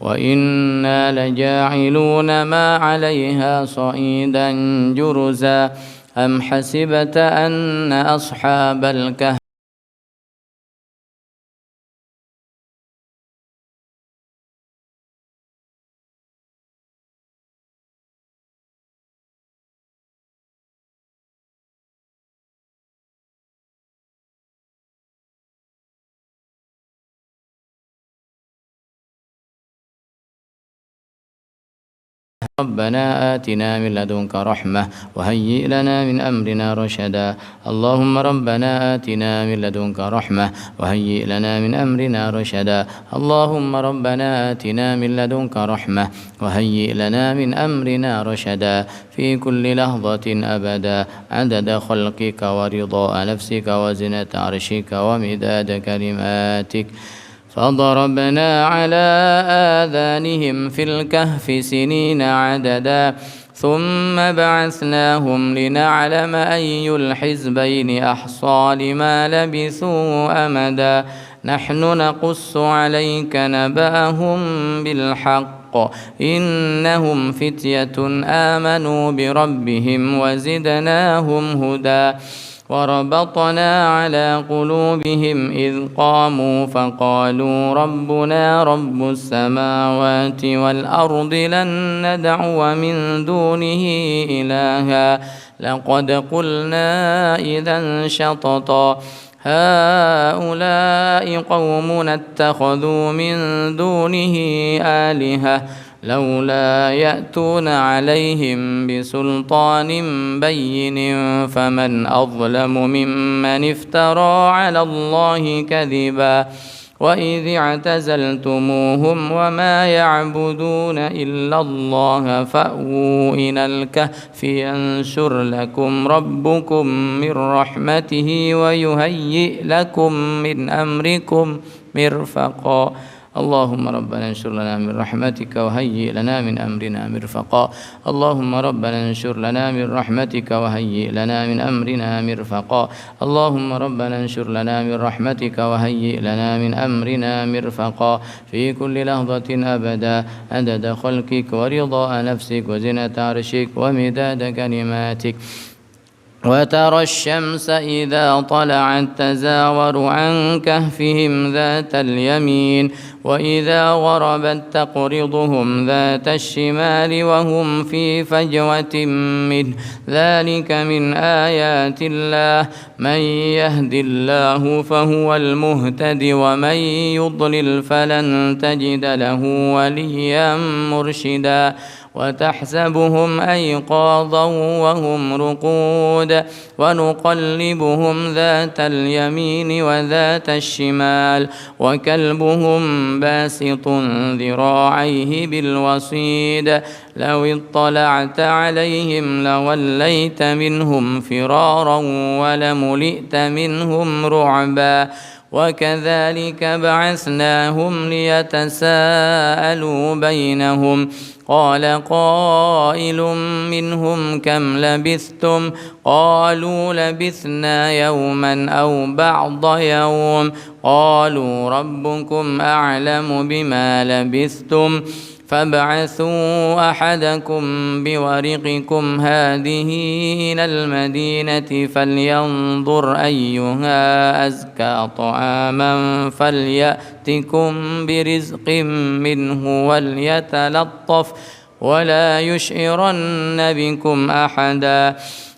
وإنا لجاعلون ما عليها صعيدا جرزا أم حسبت أن أصحاب الكهف ربنا آتنا من لدنك رحمة وهيئ لنا من أمرنا رشدا اللهم ربنا آتنا من لدنك رحمة وهيئ لنا من أمرنا رشدا اللهم ربنا آتنا من لدنك رحمة وهيئ لنا من أمرنا رشدا في كل لحظة أبدا عدد خلقك ورضاء نفسك وزنة عرشك ومداد كلماتك فضربنا على آذانهم في الكهف سنين عددا ثم بعثناهم لنعلم أي الحزبين أحصى لما لبثوا أمدا نحن نقص عليك نبأهم بالحق إنهم فتية آمنوا بربهم وزدناهم هدى وربطنا على قلوبهم إذ قاموا فقالوا ربنا رب السماوات والأرض لن ندعو من دونه إلها لقد قلنا إذا شططا هؤلاء قومنا اتخذوا من دونه آلهة لولا يأتون عليهم بسلطان بين فمن أظلم ممن افترى على الله كذبا وإذ اعتزلتموهم وما يعبدون إلا الله فأووا إلى الكهف ينشر لكم ربكم من رحمته ويهيئ لكم من أمركم مرفقا اللهم ربنا انشر لنا من رحمتك وهيئ لنا من أمرنا مرفقا اللهم ربنا انشر لنا من رحمتك وهيئ لنا من أمرنا مرفقا اللهم ربنا انشر لنا من رحمتك وهيئ لنا من أمرنا مرفقا في كل لحظة أبدا عدد خلقك ورضاء نفسك وزنة عرشك ومداد كلماتك وترى الشمس إذا طلعت تزاور عن كهفهم ذات اليمين وإذا غربت تقرضهم ذات الشمال وهم في فجوة منه ذلك من آيات الله من يهد الله فهو المهتد ومن يضلل فلن تجد له وليا مرشدا وتحسبهم أيقاظا وهم رقود ونقلبهم ذات اليمين وذات الشمال وكلبهم باسط ذراعيه بالوصيد لو اطلعت عليهم لوليت منهم فرارا ولملئت منهم رعبا وكذلك بعثناهم ليتساءلوا بينهم قال قائل منهم كم لبثتم قالوا لبثنا يوما أو بعض يوم قالوا ربكم أعلم بما لبثتم فابعثوا أحدكم بورقكم هذه إلى المدينة فلينظر أيها أزكى طعاما فليأتكم برزق منه وليتلطف ولا يشعرن بكم أحدا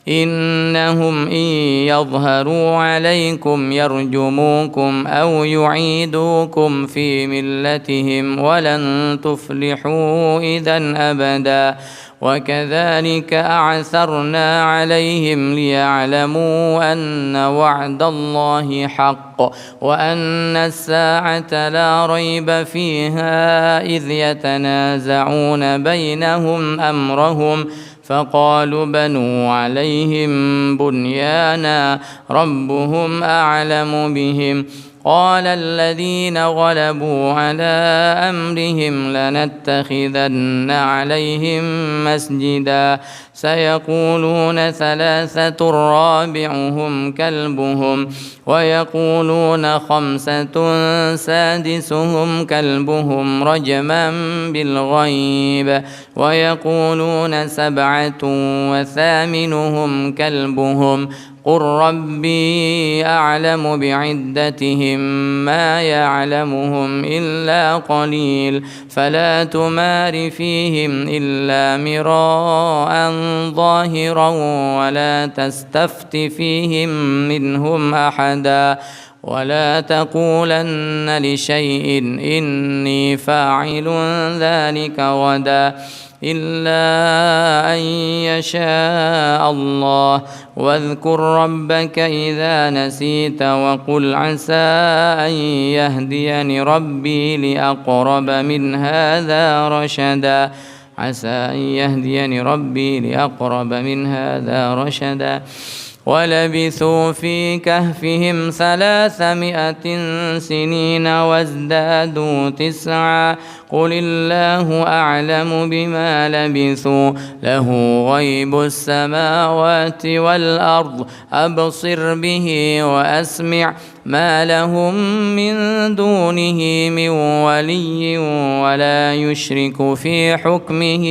إنهم إن يظهروا عليكم يرجموكم أو يعيدوكم في ملتهم ولن تفلحوا إذا أبدا وكذلك أعثرنا عليهم ليعلموا أن وعد الله حق وأن الساعة لا ريب فيها إذ يتنازعون بينهم أمرهم فقالوا بنوا عليهم بنيانا ربهم أعلم بهم قال الذين غلبوا على أمرهم لنتخذن عليهم مسجدا سيقولون ثلاثة رابعهم كلبهم ويقولون خمسة سادسهم كلبهم رجما بالغيب ويقولون سبعة وثامنهم كلبهم قل ربي أعلم بعدتهم ما يعلمهم إلا قليل فلا تمار فيهم إلا مراء ظاهرا ولا تستفت فيهم منهم أحدا ولا تقولن لشيء إني فاعل ذلك غدا إلا أن يشاء الله واذكر ربك إذا نسيت وقل عسى أن يهديني ربي لأقرب من هذا رشدا عسى أن يهديني ربي لأقرب من هذا رشدا ولبثوا في كهفهم 300 سنين وازدادوا 9 قل الله أعلم بما لبثوا له غيب السماوات والأرض أبصر به وأسمع ما لهم من دونه من ولي ولا يشرك في حكمه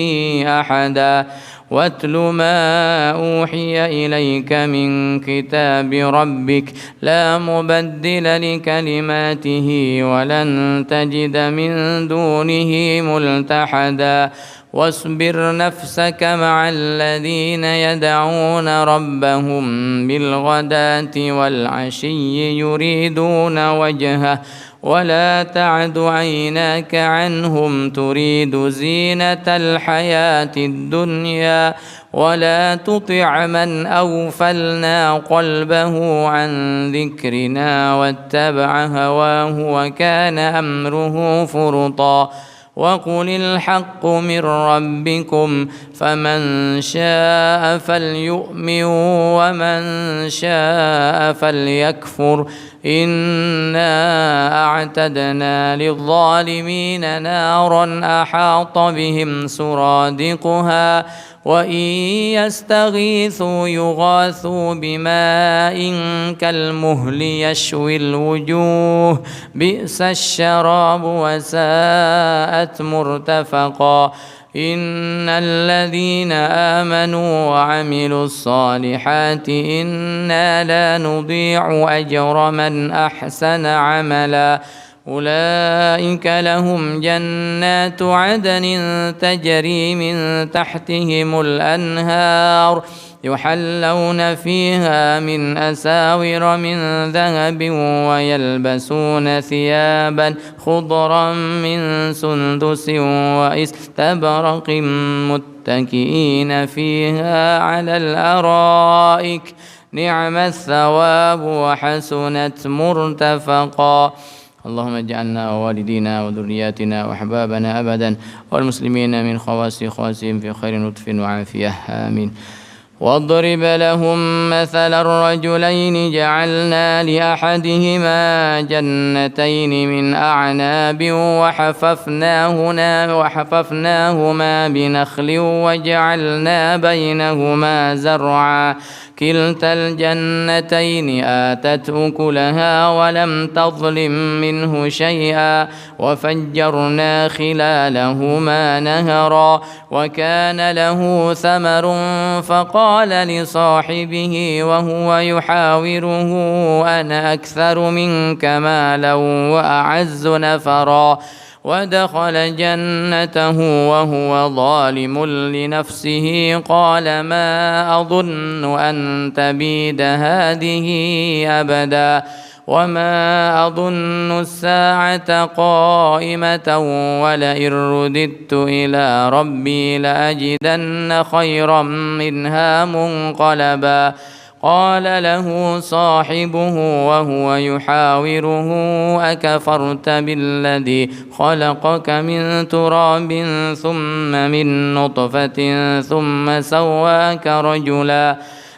أحدا واتل ما أوحي إليك من كتاب ربك لا مبدل لكلماته ولن تجد من دونه ملتحدا واصبر نفسك مع الذين يدعون ربهم بالغداة والعشي يريدون وجهه ولا تعد عيناك عنهم تريد زينة الحياة الدنيا ولا تطع من أغفلنا قلبه عن ذكرنا واتبع هواه وكان أمره فرطا وقل الحق من ربكم فمن شاء فليؤمن ومن شاء فليكفر إنا أعتدنا للظالمين نارا أحاط بهم سرادقها وإن يستغيثوا يغاثوا بماء كالمهل يشوي الوجوه بئس الشراب وساءت مرتفقا إن الذين آمنوا وعملوا الصالحات إنا لا نضيع أجر من أحسن عملا أولئك لهم جنات عدن تجري من تحتهم الأنهار يحلون فيها من أساور من ذهب ويلبسون ثيابا خضرا من سندس واستبرق متكئين فيها على الأرائك نعم الثواب وحسنت مرتفقا اللهم اجعلنا ووالدينا وذرياتنا وأحبابنا أبدا والمسلمين من خواص خواسهم في خير لطف وعافية آمين واضرب لهم مثل الرجلين جعلنا لأحدهما جنتين من أعناب وحففناهما بنخل وجعلنا بينهما زرعا كلتا الجنتين آتت أكلها ولم تظلم منه شيئا وفجرنا خلالهما نهرا وكان له ثمر فقال لصاحبه وهو يحاوره أنا أكثر منك مالا وأعز نفرا ودخل جنته وهو ظالم لنفسه قال ما أظن أن تبيد هذه أبدا وما أظن الساعة قائمة ولئن رددت إلى ربي لأجدن خيرا منها منقلبا قال له صاحبه وهو يحاوره أكفرت بالذي خلقك من تراب ثم من نطفة ثم سواك رجلا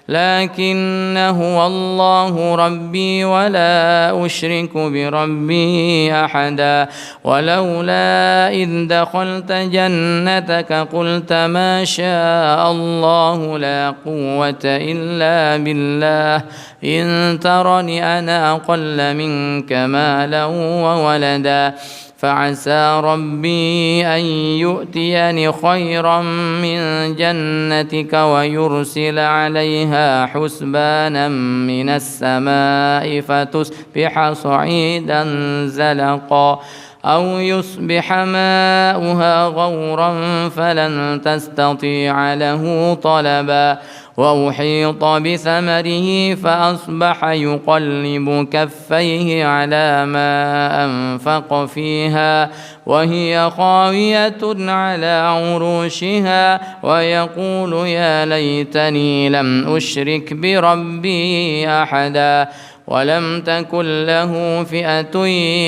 لكن هو الله ربي ولا أشرك بربي أحدا ولولا إذ دخلت جنتك قلت ما شاء الله لا قوة إلا بالله إن ترني أنا أقل منك مالا وولدا فعسى ربي أن يؤتيني خيرا من جنتك ويرسل عليها حسبانا من السماء فتصبح صعيدا زلقا أو يصبح ماؤها غورا فلن تستطيع له طلبا وأحيط بثمره فأصبح يقلب كفيه على ما أنفق فيها وهي خاوية على عروشها ويقول يا ليتني لم أشرك بربي أحدا ولم تكن له فئة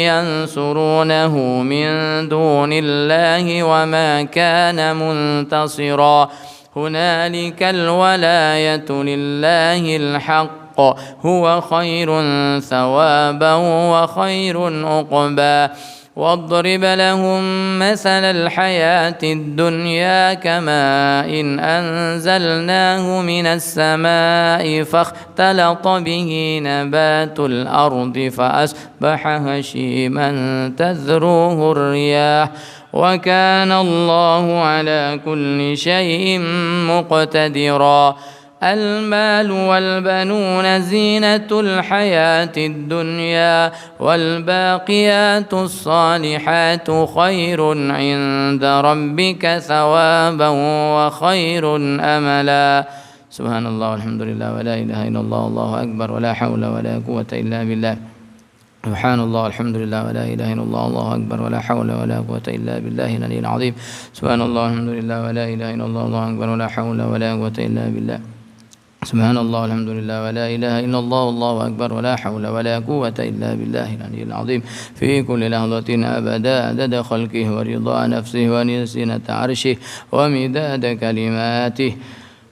ينصرونه من دون الله وما كان منتصرا هنالك الولاية لله الحق هو خير ثوابا وخير عقبا واضرب لهم مثل الحياة الدنيا كماء إن أنزلناه من السماء فاختلط به نبات الأرض فأصبح هشيما تذروه الرياح وكان الله على كل شيء مقتدرا المال والبنون زينة الحياة الدنيا والباقيات الصالحات خير عند ربك ثوابا وخير أملا سبحان الله والحمد لله ولا إله إلا الله والله أكبر ولا حول ولا قوة إلا بالله سبحان الله والحمد لله ولا إله إلا الله والله أكبر ولا حول ولا قوة إلا بالله العلي العظيم سبحان الله والحمد لله ولا إله إلا الله والله أكبر ولا حول ولا قوة إلا بالله سبحان الله والحمد لله ولا إله إلا الله والله أكبر ولا حول ولا قوة إلا بالله العلي العظيم في كل لحظة أبدا عدد خلقه ورضا نفسه وزنة عرشه ومداد كلماته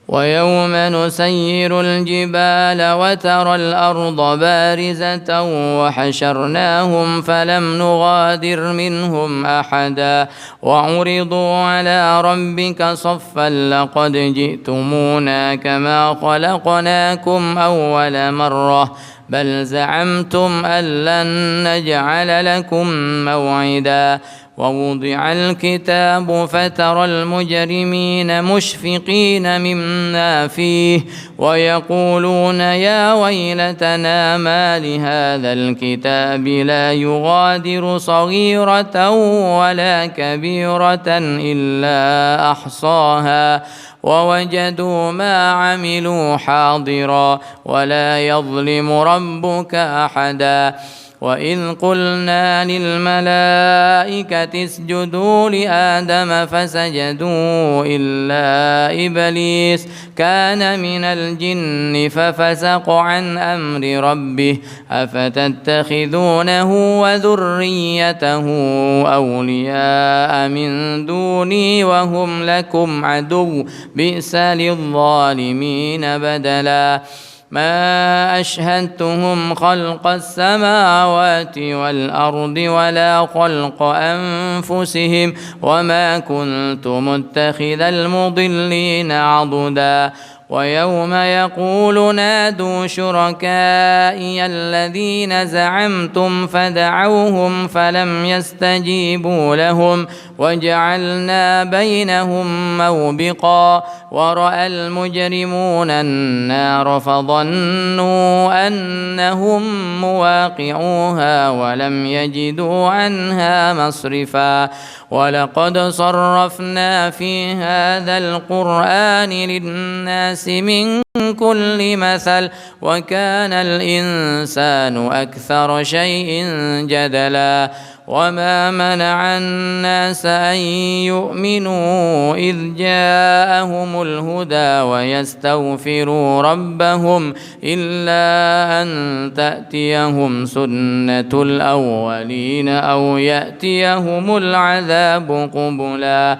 ويوم نسير الجبال وترى الأرض بارزة وحشرناهم فلم نغادر منهم أحدا وعرضوا على ربك صفا لقد جئتمونا كما خلقناكم أول مرة بل زعمتم أن لن نجعل لكم موعدا ووضع الكتاب فترى المجرمين مشفقين مما فيه ويقولون يا ويلتنا ما لهذا الكتاب لا يغادر صغيرة ولا كبيرة إلا أحصاها ووجدوا ما عملوا حاضرا ولا يظلم ربك أحدا وإذ قلنا للملائكة اسجدوا لآدم فسجدوا إلا إبليس كان من الجن ففسق عن أمر ربه أفتتخذونه وذريته أولياء من دوني وهم لكم عدو بئس للظالمين بدلا ما أشهدتهم خلق السماوات والأرض ولا خلق أنفسهم وما كنت متخذ المضلين عضدا ويوم يقول نادوا شركائي الذين زعمتم فدعوهم فلم يستجيبوا لهم وجعلنا بينهم موبقا ورأى المجرمون النار فظنوا أنهم مواقعوها ولم يجدوا عنها مصرفا ولقد صرفنا في هذا القرآن للناس من كل مثل وكان الإنسان أكثر شيء جدلا وما منع الناس أن يؤمنوا إذ جاءهم الهدى ويستغفروا ربهم إلا أن تأتيهم سنة الأولين أو يأتيهم العذاب قبلا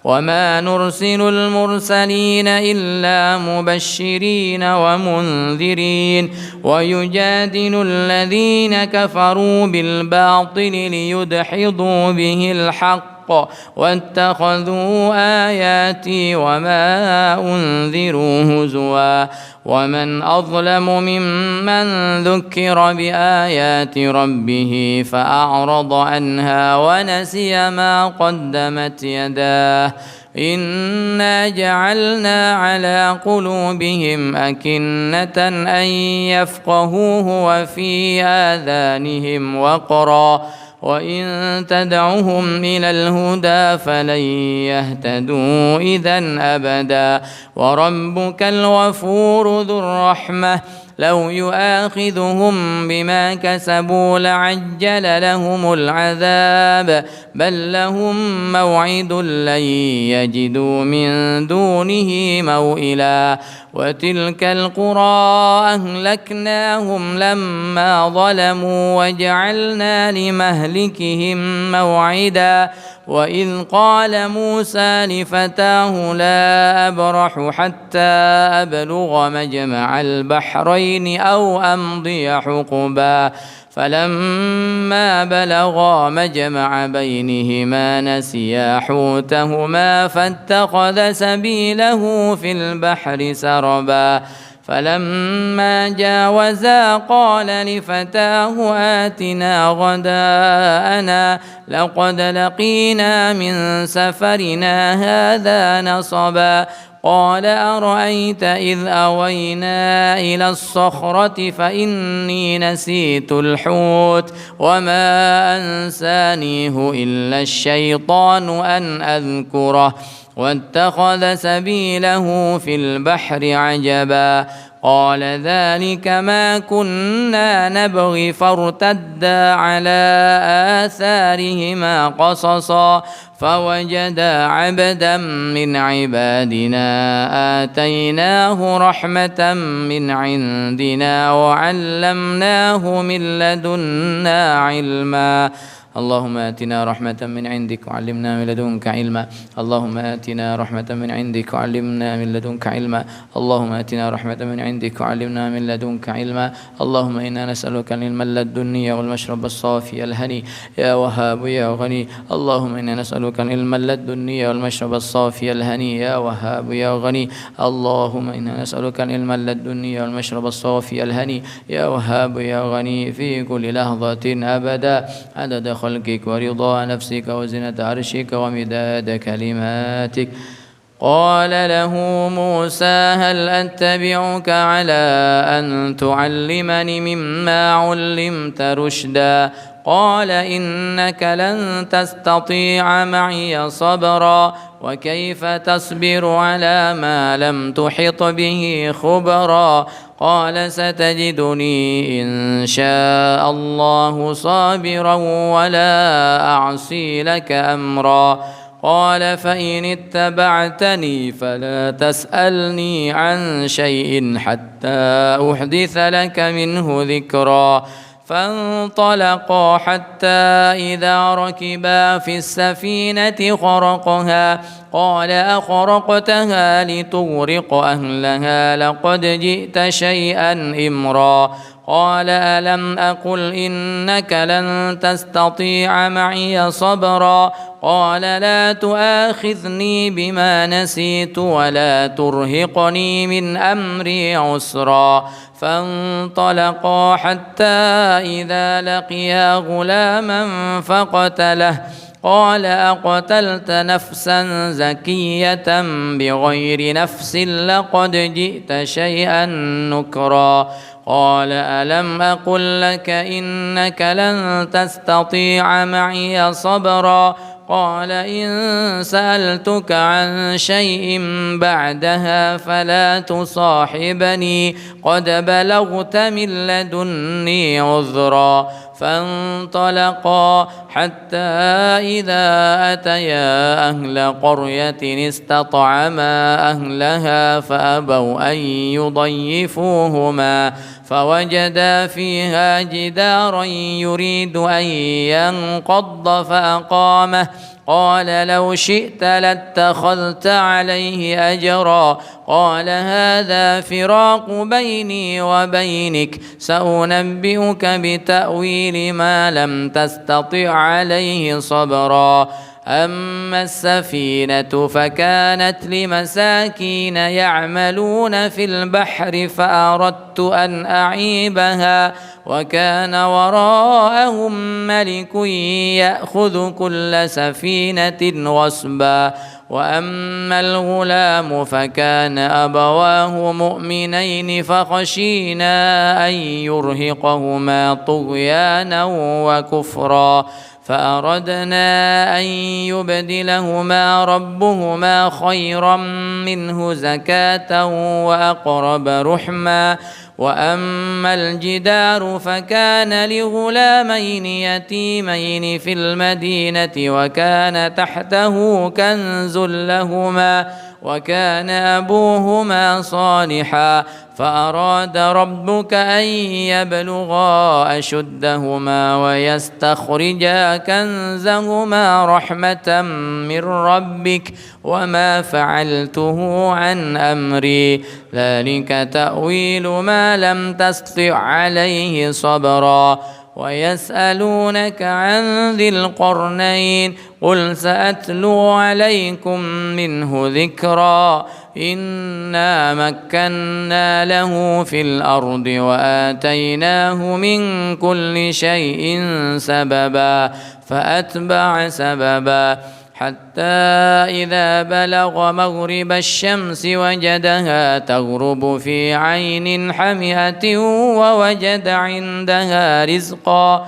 وما نرسل المرسلين إلا مبشرين ومنذرين ويجادل الذين كفروا بالباطل ليدحضوا به الحق واتخذوا آياتي وما أنذروا هزوا ومن أظلم ممن ذكر بآيات ربه فأعرض عنها ونسي ما قدمت يداه إنا جعلنا على قلوبهم أكنة أن يفقهوه وفي آذانهم وقرا وإن تدعهم إلى الهدى فلن يهتدوا إذا أبدا وربك الغفور ذو الرحمة لو يؤاخذهم بما كسبوا لعجل لهم العذاب بل لهم موعد لن يجدوا من دونه موئلا وتلك القرى أهلكناهم لما ظلموا وجعلنا لمهلكهم موعدا وإذ قال موسى لفتاه لا أبرح حتى أبلغ مجمع البحرين أو أمضي حقبا فلما بلغا مجمع بينهما نسيا حوتهما فاتخذ سبيله في البحر سربا فلما جاوزا قال لفتاه آتنا غداءنا لقد لقينا من سفرنا هذا نصبا قال أرأيت إذ أوينا إلى الصخرة فإني نسيت الحوت وما أنسانيه إلا الشيطان أن أذكره واتخذ سبيله في البحر عجبا قال ذلك ما كنا نبغي فارتدا على آثارهما قصصا فوجدا عبدا من عبادنا آتيناه رحمة من عندنا وعلمناه من لدنا علما اللهم آتنا رحمة من عندك وعلمنا من لدنك علما اللهم آتنا رحمة من عندك وعلمنا من لدنك علما اللهم آتنا رحمة من عندك وعلمنا من لدنك علما اللهم إنا نسألك العلم اللدني والمشرب الصافي الهني يا وهاب يا غني اللهم إنا نسألك العلم اللدني والمشرب الصافي الهني يا وهاب يا غني اللهم إنا نسألك العلم اللدني والمشرب الصافي الهني يا وهاب يا غني في كل لحظة أبدا عدد خلقك ورضا نفسك وزنة عرشك ومداد كلماتك قال له موسى هل أتبعك على أن تعلمني مما علمت رشدا قال إنك لن تستطيع معي صبرا وكيف تصبر على ما لم تحط به خبرا قال ستجدني إن شاء الله صابرا ولا أعصي لك أمرا قال فإن اتبعتني فلا تسألني عن شيء حتى أحدث لك منه ذكرا فانطلقا حتى إذا ركبا في السفينة خرقها قال أخرقتها لتغرق أهلها لقد جئت شيئا إمرا قال ألم أقل إنك لن تستطيع معي صبرا قال لا تؤاخذني بما نسيت ولا ترهقني من أمري عسرا فانطلقا حتى إذا لقيا غلاما فقتله قال أقتلت نفسا زكية بغير نفس لقد جئت شيئا نكرا قال ألم أقل لك إنك لن تستطيع معي صبرا قال إن سألتك عن شيء بعدها فلا تصاحبني قد بلغت من لدني عذرا فانطلقا حتى إذا أتيا أهل قرية استطعما أهلها فأبوا أن يضيفوهما فوجدا فيها جدارا يريد أن ينقض فأقامه قال لو شئت لاتخذت عليه أجرا قال هذا فراق بيني وبينك سأنبئك بتأويل ما لم تستطع عليه صبرا أما السفينة فكانت لمساكين يعملون في البحر فأردت أن أعيبها وكان وراءهم ملك يأخذ كل سفينة غصبا وأما الغلام فكان أبواه مؤمنين فخشينا أن يرهقهما طغيانا وكفرا فأردنا أن يبدلهما ربهما خيرا منه زكاة وأقرب رحما وأما الجدار فكان لغلامين يتيمين في المدينة وكان تحته كنز لهما وكان أبوهما صالحا فأراد ربك أن يبلغا أشدهما ويستخرجا كنزهما رحمة من ربك وما فعلته عن أمري ذلك تأويل ما لم تستطع عليه صبرا ويسألونك عن ذي القرنين قل سأتلو عليكم منه ذكرا إنا مكنا له في الأرض وآتيناه من كل شيء سببا فأتبع سببا حتى إذا بلغ مغرب الشمس وجدها تغرب في عين حمئة ووجد عندها رزقا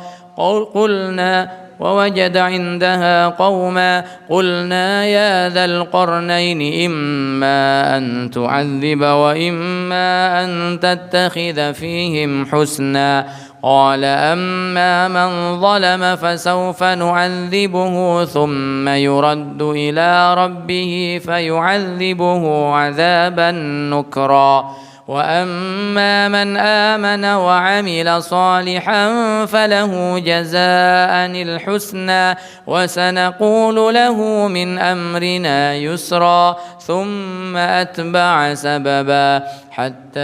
ووجد عندها قوما قلنا يا ذا القرنين إما أن تعذب وإما أن تتخذ فيهم حسنا قال أما من ظلم فسوف نعذبه ثم يرد إلى ربه فيعذبه عذابا نكرا وأما من آمن وعمل صالحا فله جزاء الحسنى وسنقول له من أمرنا يسرا ثم أتبع سببا حتى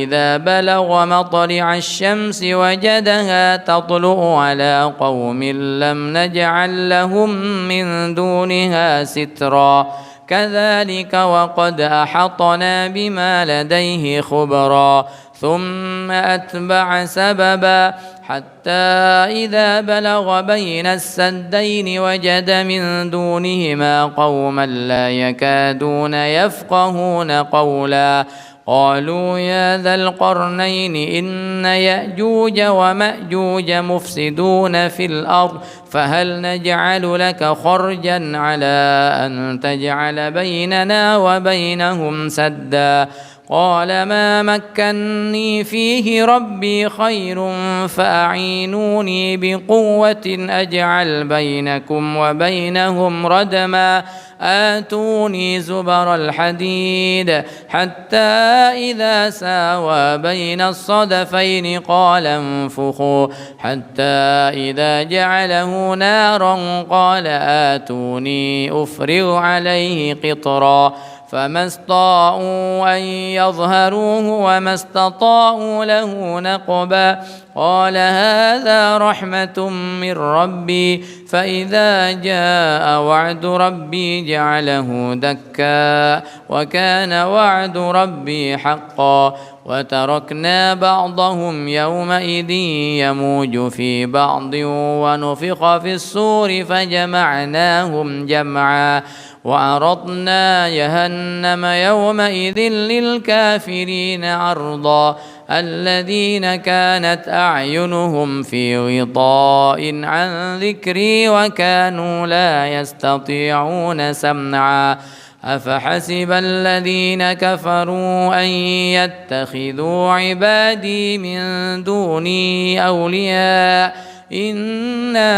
إذا بلغ مطلع الشمس وجدها تطلع على قوم لم نجعل لهم من دونها سترا كذلك وقد أحطنا بما لديه خبرا ثم أتبع سببا حتى إذا بلغ بين السدين وجد من دونهما قوما لا يكادون يفقهون قولا قالوا يا ذا القرنين إن يأجوج ومأجوج مفسدون في الأرض فهل نجعل لك خرجا على أن تجعل بيننا وبينهم سدا قال ما مكني فيه ربي خير فأعينوني بقوة أجعل بينكم وبينهم ردما آتوني زبر الحديد حتى إذا ساوى بين الصدفين قال انفخوا حتى إذا جعله نارا قال آتوني أفرغ عليه قطرا فما استطاعوا أن يظهروه وما استطاعوا له نقبا قال هذا رحمة من ربي فإذا جاء وعد ربي جعله دكا وكان وعد ربي حقا وتركنا بعضهم يومئذ يموج في بعض ونفخ في الصور فجمعناهم جمعا وعرضنا جهنم يومئذ للكافرين عرضا الذين كانت أعينهم في غطاء عن ذكري وكانوا لا يستطيعون سمعا أفحسب الذين كفروا أن يتخذوا عبادي من دوني أولياء إنا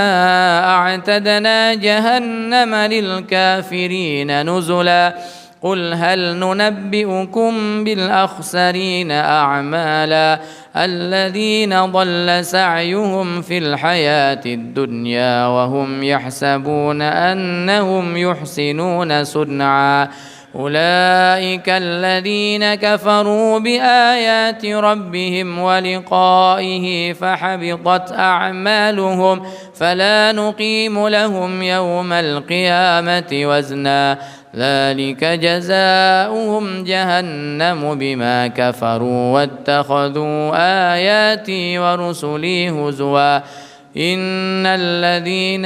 أعتدنا جهنم للكافرين نزلا قل هل ننبئكم بالأخسرين أعمالا الذين ضل سعيهم في الحياة الدنيا وهم يحسبون أنهم يحسنون صنعا أولئك الذين كفروا بآيات ربهم ولقائه فحبطت أعمالهم فلا نقيم لهم يوم القيامة وزنا ذلك جزاؤهم جهنم بما كفروا واتخذوا آياتي ورسلي هزوا إن الذين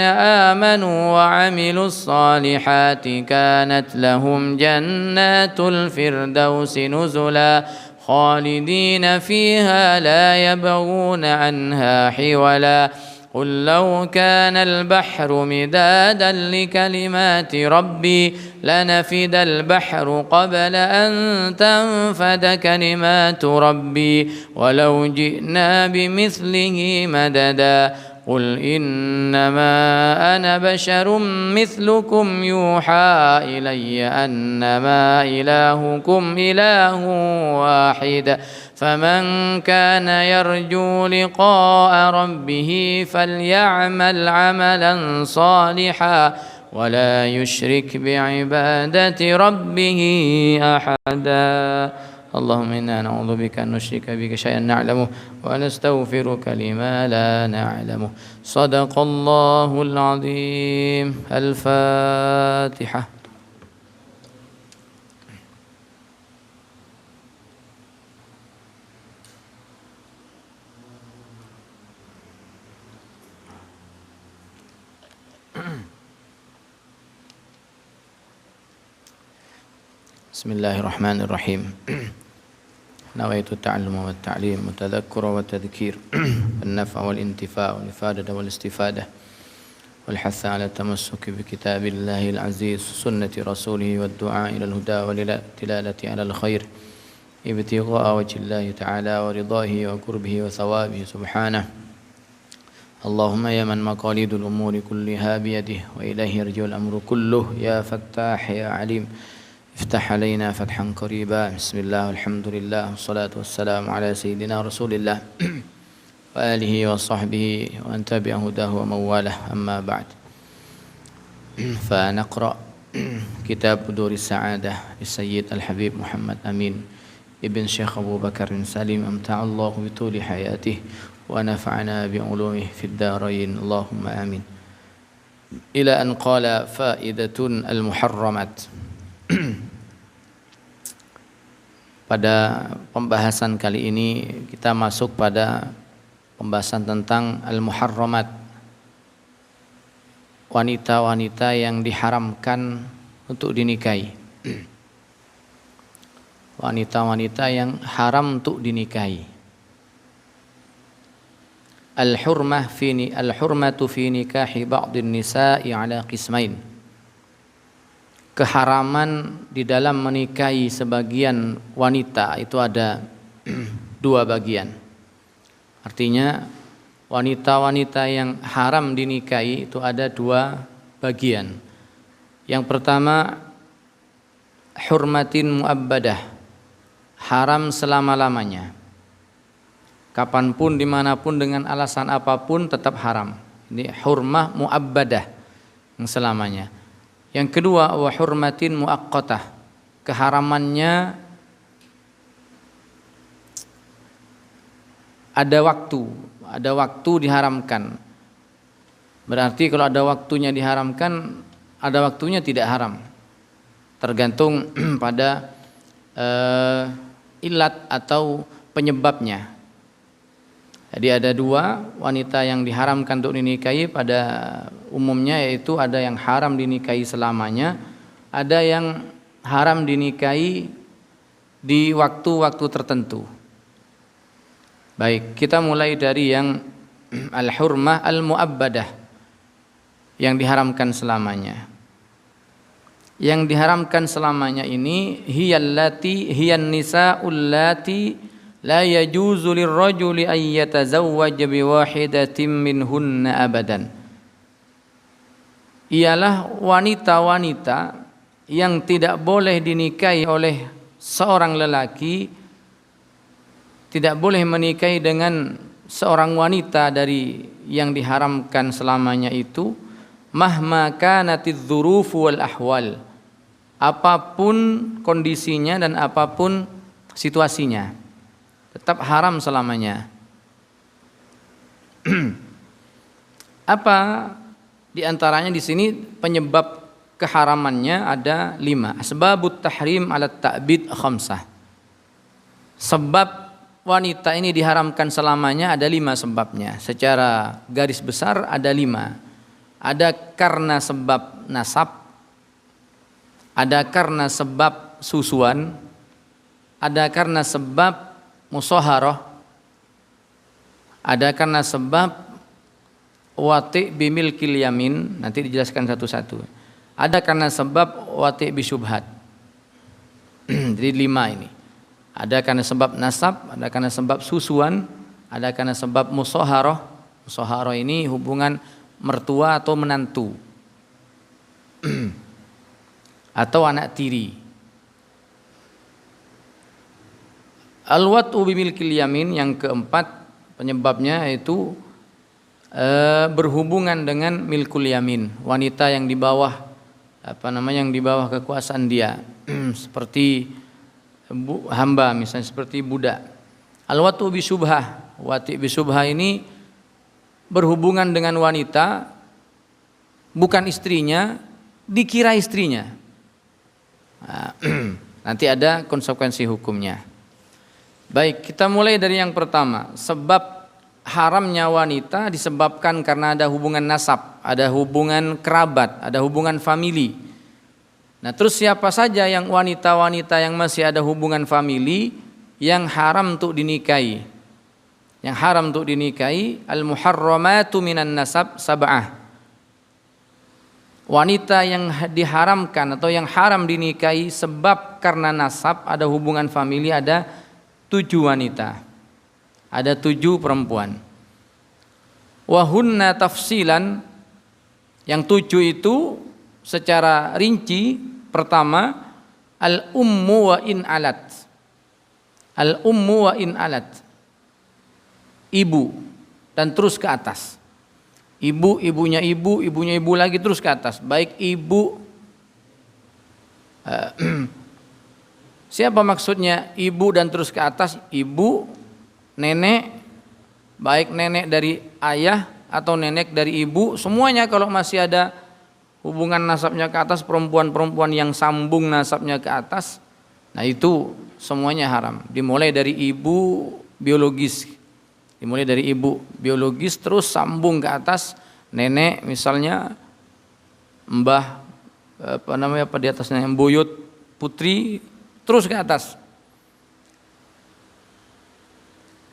آمنوا وعملوا الصالحات كانت لهم جنات الفردوس نزلا خالدين فيها لا يبغون عنها حولا قل لو كان البحر مدادا لكلمات ربي لنفد البحر قبل أن تنفد كلمات ربي ولو جئنا بمثله مددا قل إنما أنا بشر مثلكم يوحى إلي أنما إلهكم إله واحد فمن كان يرجو لقاء ربه فليعمل عملا صالحا ولا يشرك بعبادة ربه أحدا اللهم إنا نعوذ بك أن نشرك بك شيئا نعلمه ونستغفرك لما لا نعلمه صدق الله العظيم الفاتحة بسم الله الرحمن الرحيم نويت التعلم والتعليم والتذكر والتذكير النفع والانتفاع والإفادة والاستفادة والحث على التمسك بكتاب الله العزيز سنة رسوله والدعاء إلى الهدى والدلالة على الخير ابتغاء وجه الله تعالى ورضاه وقربه وثوابه سبحانه اللهم يا من مقاليد الأمور كلها بيده وإليه يرجع الأمر كله يا فتاح يا عليم افتح علينا فتحا قريبا بسم الله والحمد لله والصلاة والسلام على سيدنا رسول الله وآله وصحبه وأن تبع هداه ومن والاه أما بعد فنقرأ كتاب دور السعادة للسيد الحبيب محمد أمين ابن شيخ أبو بكر سليم أمتع الله بطول حياته ونفعنا بعلومه في الدارين اللهم آمين إلى أن قال فائدة المحرمات. Pada pembahasan kali ini kita masuk pada pembahasan tentang al-muharramat, wanita-wanita yang diharamkan untuk dinikahi. Wanita-wanita yang haram untuk dinikahi. Al-hurmatu fi nikahi ba'dhin nisa'i ala qismain. Keharaman di dalam menikahi sebagian wanita itu ada dua bagian. Artinya wanita-wanita yang haram dinikahi itu ada dua bagian. Yang pertama hurmatin muabbadah, haram selama-lamanya. Kapanpun, dimanapun, dengan alasan apapun tetap haram. Ini hurmah muabbadah yang selamanya. Yang kedua wa hurmatin muaqqatah, keharamannya ada waktu diharamkan. Berarti kalau ada waktunya diharamkan, ada waktunya tidak haram. Tergantung pada ilat atau penyebabnya. Jadi ada dua wanita yang diharamkan untuk dinikahi pada umumnya, yaitu ada yang haram dinikahi selamanya, ada yang haram dinikahi di waktu-waktu tertentu. Baik, kita mulai dari yang al-hurmah al-muabbadah, yang diharamkan selamanya. Yang diharamkan selamanya ini hiyan nisa'ul lati la yajuzu lirrajuli ay yatazawwaja biwahidatin minhunna abadan. Ialah wanita-wanita yang tidak boleh dinikahi oleh seorang lelaki, tidak boleh menikahi dengan seorang wanita dari yang diharamkan selamanya itu, mahma kanatiz dzurufu wal ahwal, apapun kondisinya dan apapun situasinya, tetap haram selamanya. Apa di antaranya di sini penyebab keharamannya ada 5. Asbabut tahrim ala ta'bid khamsah. Sebab wanita ini diharamkan selamanya ada 5 sebabnya. Secara garis besar ada 5. Ada karena sebab nasab, ada karena sebab susuan, ada karena sebab musaharah, ada karena sebab wati bimilkil yamin, nanti dijelaskan satu-satu. Ada karena sebab wati bisyubhat. Jadi 5 ini. Ada karena sebab nasab, ada karena sebab susuan, ada karena sebab musaharah. Musaharah ini hubungan mertua atau menantu atau anak tiri. Al-wat'u bimilkil yamin, yang keempat penyebabnya yaitu berhubungan dengan milkul yamin, wanita yang di bawah yang di bawah kekuasaan dia, seperti hamba misalnya, seperti budak. Al-wat'u bisyubhah, wati bisyubhah ini berhubungan dengan wanita bukan istrinya, dikira istrinya. Nanti ada konsekuensi hukumnya. Baik, kita mulai dari yang pertama. Sebab haramnya wanita disebabkan karena ada hubungan nasab, ada hubungan kerabat, ada hubungan famili. Nah, terus siapa saja yang wanita-wanita yang masih ada hubungan famili yang haram untuk dinikahi? Yang haram untuk dinikahi, al-muharramatu minan nasab sab'ah. Wanita yang diharamkan atau yang haram dinikahi sebab karena nasab, ada hubungan famili, ada 7 wanita. Ada 7 perempuan. Wahunna tafsilan, yang 7 itu secara rinci. Pertama, al-ummu wa in alat. Al-ummu wa in alat, ibu dan terus ke atas. Ibu, ibunya ibu, ibunya ibu lagi terus ke atas. Baik ibu, siapa maksudnya ibu dan terus ke atas? Ibu, nenek, baik nenek dari ayah atau nenek dari ibu, semuanya kalau masih ada hubungan nasabnya ke atas, perempuan-perempuan yang sambung nasabnya ke atas, nah itu semuanya haram. Dimulai dari ibu biologis, dimulai dari ibu biologis terus sambung ke atas, nenek misalnya, mbah di atasnya buyut putri, terus ke atas.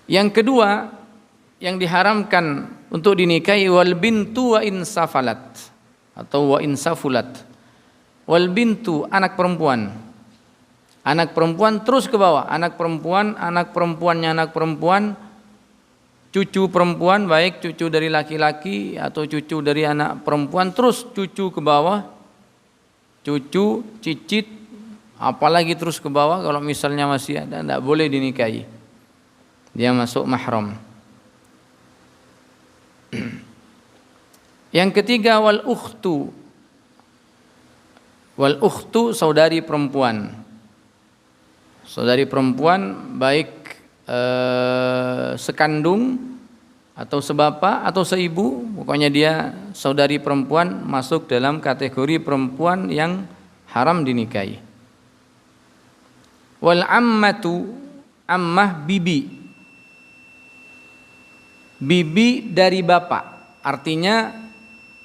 Yang kedua yang diharamkan untuk dinikahi, wal bintu wa insafalat atau wa insafulat. Wal bintu, anak perempuan. Anak perempuan terus ke bawah, anak perempuan, anak perempuannya anak perempuan, cucu perempuan, baik cucu dari laki-laki atau cucu dari anak perempuan, terus cucu ke bawah, cucu, cicit, apalagi terus ke bawah. Kalau misalnya masih ada, tidak boleh dinikahi, dia masuk mahram. Yang ketiga, wal ukhtu. Wal ukhtu, saudari perempuan. Saudari perempuan baik sekandung atau sebapa atau seibu, pokoknya dia saudari perempuan, masuk dalam kategori perempuan yang haram dinikahi. Wal ammatu, ammah bibi. Bibi dari bapak, artinya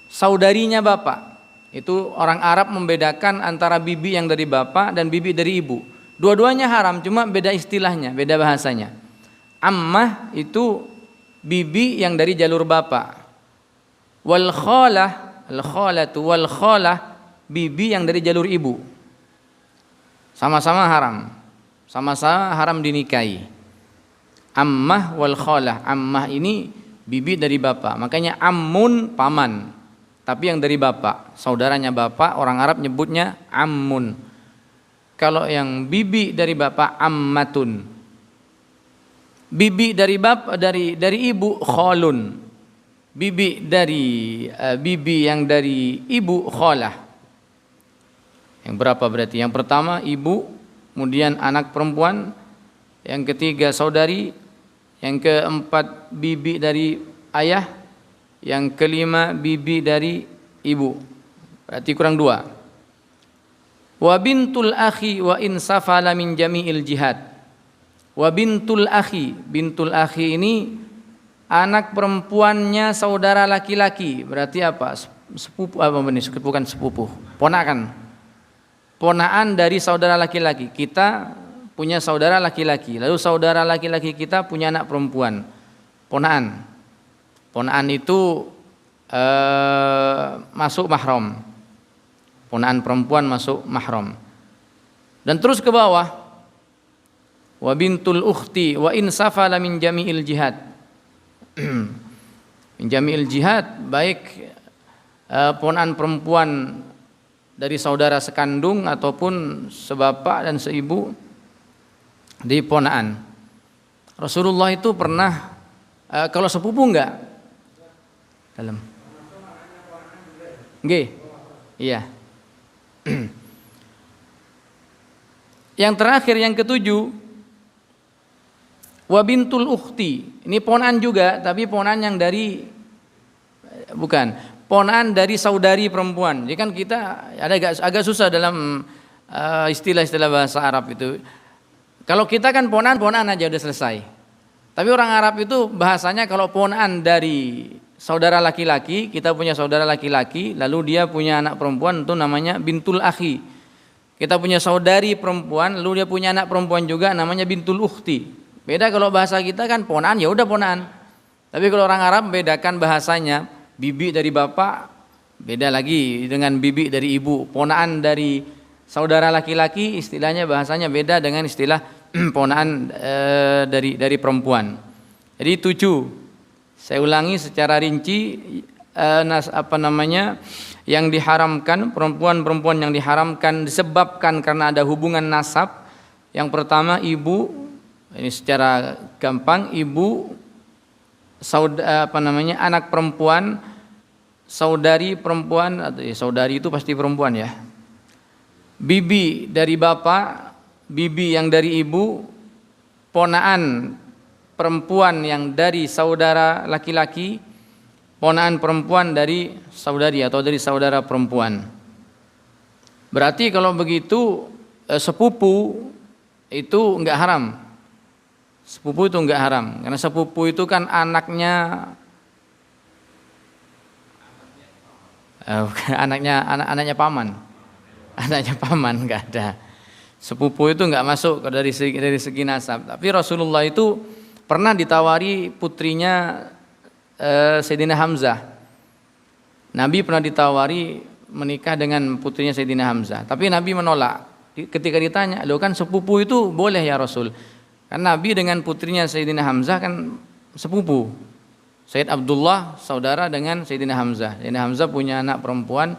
saudarinya bapak. Itu orang Arab membedakan antara bibi yang dari bapak dan bibi dari ibu. Dua-duanya haram, cuma beda istilahnya, beda bahasanya. Ammah itu bibi yang dari jalur bapak. Wal khalah, al khalatu wal khalah, bibi yang dari jalur ibu. Sama-sama haram. Sama-sama haram dinikahi. Ammah wal khalah. Ammah ini bibi dari bapak. Makanya ammun paman. Tapi yang dari bapak, saudaranya bapak, orang Arab nyebutnya ammun. Kalau yang bibi dari bapak ammatun. Bibi dari bapak dari ibu khalun. Bibi yang dari ibu khalah. Yang berapa berarti? Yang pertama ibu, kemudian anak perempuan, yang ketiga saudari, yang keempat bibi dari ayah, yang kelima bibi dari ibu. Berarti kurang 2. Wa bintul akhi wa in safala min jami'il jihad. Wa bintul akhi ini anak perempuannya saudara laki-laki. Berarti apa? Sepupu apa ini? Bukan sepupu, ponakan. Ponaan dari saudara laki-laki. Kita punya saudara laki-laki, lalu saudara laki-laki kita punya anak perempuan, ponaan. Ponaan itu masuk mahram. Ponaan perempuan masuk mahram. Dan terus ke bawah, wa bintul ukhti wa in safala min jami'il jihad. Min jami'il jihad, baik ponaan perempuan dari saudara sekandung ataupun sebapak dan seibu di ponaan. Rasulullah itu pernah kalau sepupu enggak? Dalam. Nggih. Iya. Yang terakhir yang ke-7, wa bintul ukhti. Ini ponaan juga, tapi ponaan yang dari ponaan dari saudari perempuan. Jadi kan kita ada agak susah dalam istilah-istilah bahasa Arab itu. Kalau kita kan ponaan aja udah selesai. Tapi orang Arab itu bahasanya kalau ponaan dari saudara laki-laki, kita punya saudara laki-laki, lalu dia punya anak perempuan, itu namanya bintul akhi. Kita punya saudari perempuan, lalu dia punya anak perempuan juga, namanya bintul ukhti. Beda kalau bahasa kita kan ponaan, ya udah ponaan. Tapi kalau orang Arab membedakan bahasanya, bibi dari bapak beda lagi dengan bibi dari ibu. Ponaan dari saudara laki-laki istilahnya bahasanya beda dengan istilah ponaan dari perempuan. Jadi 7. Saya ulangi secara rinci yang diharamkan, perempuan-perempuan yang diharamkan disebabkan karena ada hubungan nasab. Yang pertama ibu, ini secara gampang, ibu, anak perempuan, saudari perempuan, atau saudari itu pasti perempuan ya. Bibi dari bapak, bibi yang dari ibu, ponaan perempuan yang dari saudara laki-laki, ponaan perempuan dari saudari atau dari saudara perempuan. Berarti kalau begitu sepupu itu enggak haram. Sepupu itu enggak haram, karena sepupu itu kan anaknya anaknya paman. Anaknya paman enggak ada. Sepupu itu enggak masuk dari segi nasab. Tapi Rasulullah itu pernah ditawari putrinya Sayyidina Hamzah. Nabi pernah ditawari menikah dengan putrinya Sayyidina Hamzah, tapi Nabi menolak. Ketika ditanya, "Loh kan sepupu itu boleh ya Rasul?" Kan Nabi dengan putrinya Sayyidina Hamzah kan sepupu. Sayyid Abdullah saudara dengan Sayyidina Hamzah. Sayyidina Hamzah punya anak perempuan,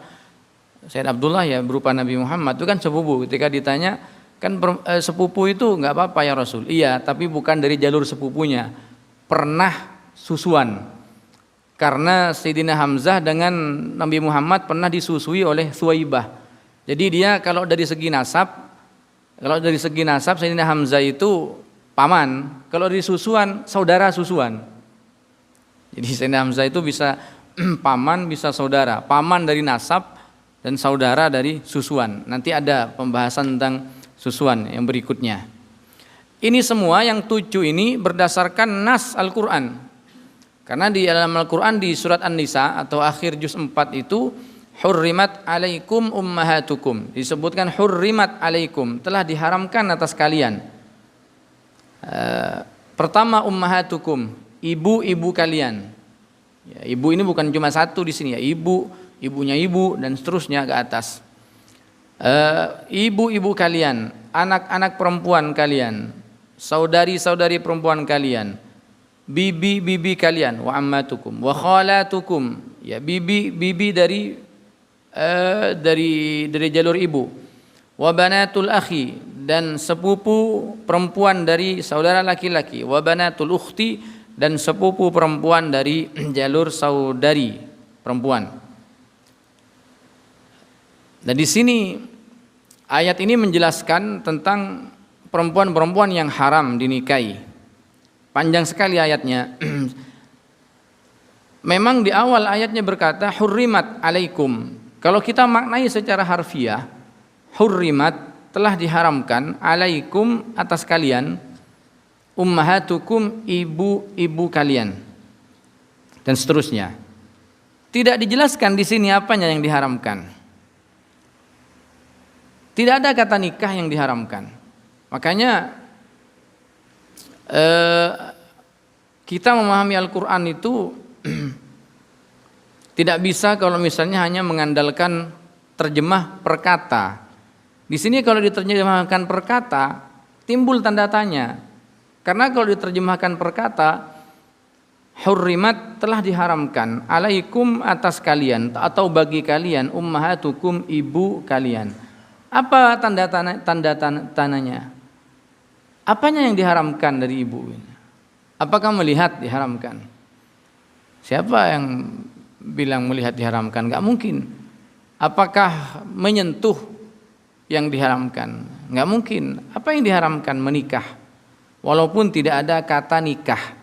Sayyid Abdullah ya berupa Nabi Muhammad, itu kan sepupu. Ketika ditanya, kan sepupu itu enggak apa-apa ya Rasul. Iya, tapi bukan dari jalur sepupunya. Pernah susuan. Karena Sayyidina Hamzah dengan Nabi Muhammad pernah disusui oleh Thuwaibah. Jadi dia kalau dari segi nasab Sayyidina Hamzah itu paman. Kalau dari susuan, saudara susuan. Jadi Sayyidina Hamzah itu bisa paman, bisa saudara. Paman dari nasab dan saudara dari susuan. Nanti ada pembahasan tentang susuan yang berikutnya. Ini semua yang 7 ini berdasarkan nas Al-Quran. Karena di dalam Al-Quran di surat An-Nisa atau akhir juz 4 itu hurrimat alaikum ummahatukum. Disebutkan hurrimat alaikum, telah diharamkan atas kalian. Pertama ummahatukum, ibu-ibu kalian. Ya, ibu ini bukan cuma satu di sini ya, ibunya ibu dan seterusnya ke atas. ibu-ibu kalian, anak-anak perempuan kalian, saudari-saudari perempuan kalian, bibi-bibi kalian, wa ammatukum wa khalatukum, ya bibi dari jalur ibu, wa banatul akhi, dan sepupu perempuan dari saudara laki-laki, wa banatul ukhti, dan sepupu perempuan dari jalur saudari perempuan. Dan di sini ayat ini menjelaskan tentang perempuan-perempuan yang haram dinikahi. Panjang sekali ayatnya. Memang di awal ayatnya berkata hurrimat alaikum. Kalau kita maknai secara harfiah, hurrimat telah diharamkan alaikum atas kalian, ummahatukum ibu-ibu kalian, dan seterusnya. Tidak dijelaskan di sini apanya yang diharamkan. Tidak ada kata nikah yang diharamkan. Makanya kita memahami Al-Quran itu tidak bisa kalau misalnya hanya mengandalkan terjemah perkata. Di sini kalau diterjemahkan perkata timbul tanda tanya. Karena kalau diterjemahkan perkata, hurrimat telah diharamkan alaikum atas kalian atau bagi kalian, ummahatukum ibu kalian. Apa tanda tandanya? Apanya yang diharamkan dari ibu? Apakah melihat diharamkan? Siapa yang bilang melihat diharamkan? Enggak mungkin. Apakah menyentuh yang diharamkan? Enggak mungkin. Apa yang diharamkan? Menikah. Walaupun tidak ada kata nikah.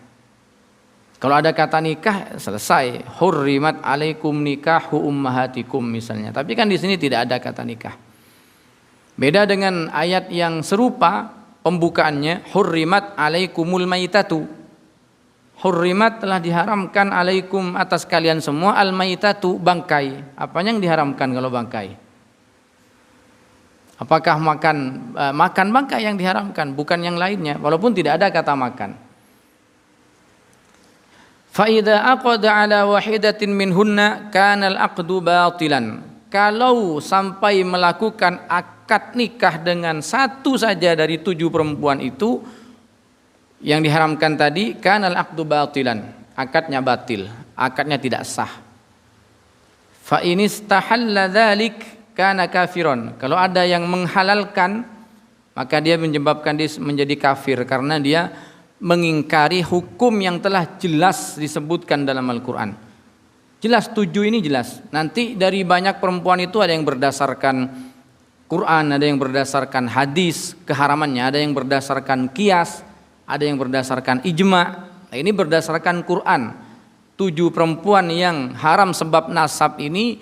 Kalau ada kata nikah selesai. Hurrimat alaikum nikahu ummahatikum misalnya. Tapi kan di sini tidak ada kata nikah. Beda dengan ayat yang serupa pembukaannya, hurrimat alaikumul maitatu. Hurrimat telah diharamkan alaikum atas kalian semua al maitatu, bangkai. Apanya yang diharamkan kalau bangkai? Apakah makan bangkai yang diharamkan, bukan yang lainnya, walaupun tidak ada kata makan. Fa idza aqada ala wahidatin minhunna kana al-aqdu batilan. Kalau sampai melakukan akad nikah dengan satu saja dari 7 perempuan itu yang diharamkan tadi, kana al-aqdu batilan, akadnya batil, akadnya tidak sah. Fa in istahalla dzalik kana kafiron. Kalau ada yang menghalalkan, maka dia menyebabkan dia menjadi kafir karena dia mengingkari hukum yang telah jelas disebutkan dalam Al-Quran. Jelas 7 ini jelas. Nanti dari banyak perempuan itu ada yang berdasarkan Quran, ada yang berdasarkan hadis keharamannya, ada yang berdasarkan qiyas, ada yang berdasarkan ijma. Nah, ini berdasarkan Quran. 7 perempuan yang haram sebab nasab ini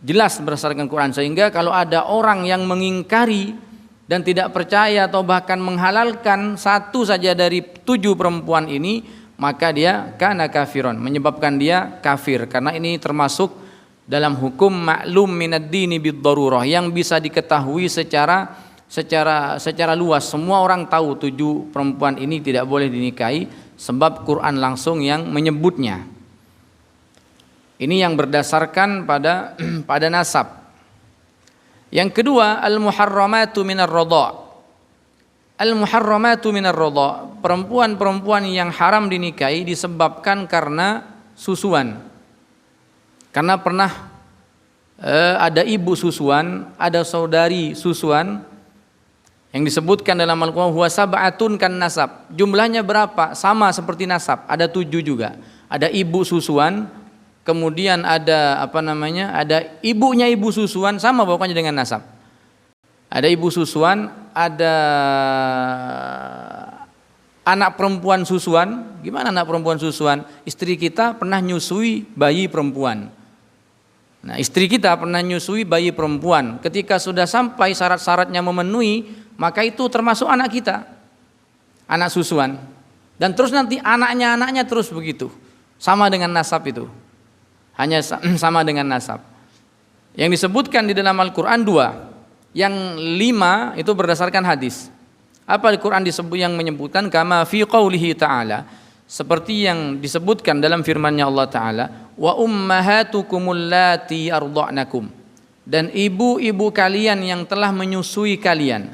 jelas berdasarkan Quran, sehingga kalau ada orang yang mengingkari dan tidak percaya atau bahkan menghalalkan satu saja dari 7 perempuan ini, maka dia kana kafiron, menyebabkan dia kafir, karena ini termasuk dalam hukum maklum minad dini bid darurah, yang bisa diketahui secara luas. Semua orang tahu 7 perempuan ini tidak boleh dinikahi sebab Quran langsung yang menyebutnya. Ini yang berdasarkan pada nasab. Yang kedua, al-muharramatu minar radha'. Al-muharramatu minar radha', perempuan-perempuan yang haram dinikahi disebabkan karena susuan. Karena pernah ada ibu susuan, ada saudari susuan, yang disebutkan dalam Al-Quran huwa sab'atun kan nasab. Jumlahnya berapa? Sama seperti nasab, ada 7 juga. Ada ibu susuan, kemudian ada ada ibunya ibu susuan, sama pokoknya dengan nasab. Ada ibu susuan, ada anak perempuan susuan. Gimana anak perempuan susuan? Istri kita pernah nyusui bayi perempuan. Nah, istri kita pernah nyusui bayi perempuan. Ketika sudah sampai syarat-syaratnya memenuhi, maka itu termasuk anak kita, anak susuan. Dan terus nanti anaknya terus begitu, sama dengan nasab itu. Hanya sama dengan nasab. Yang disebutkan di dalam Al-Quran 2, yang 5 itu berdasarkan hadis. Apa Al-Quran disebut yang menyebutkan kama fi qaulihi ta'ala, seperti yang disebutkan dalam firman-Nya Allah Ta'ala, wa ummahatukumul lati arda'nakum, dan ibu-ibu kalian yang telah menyusui kalian.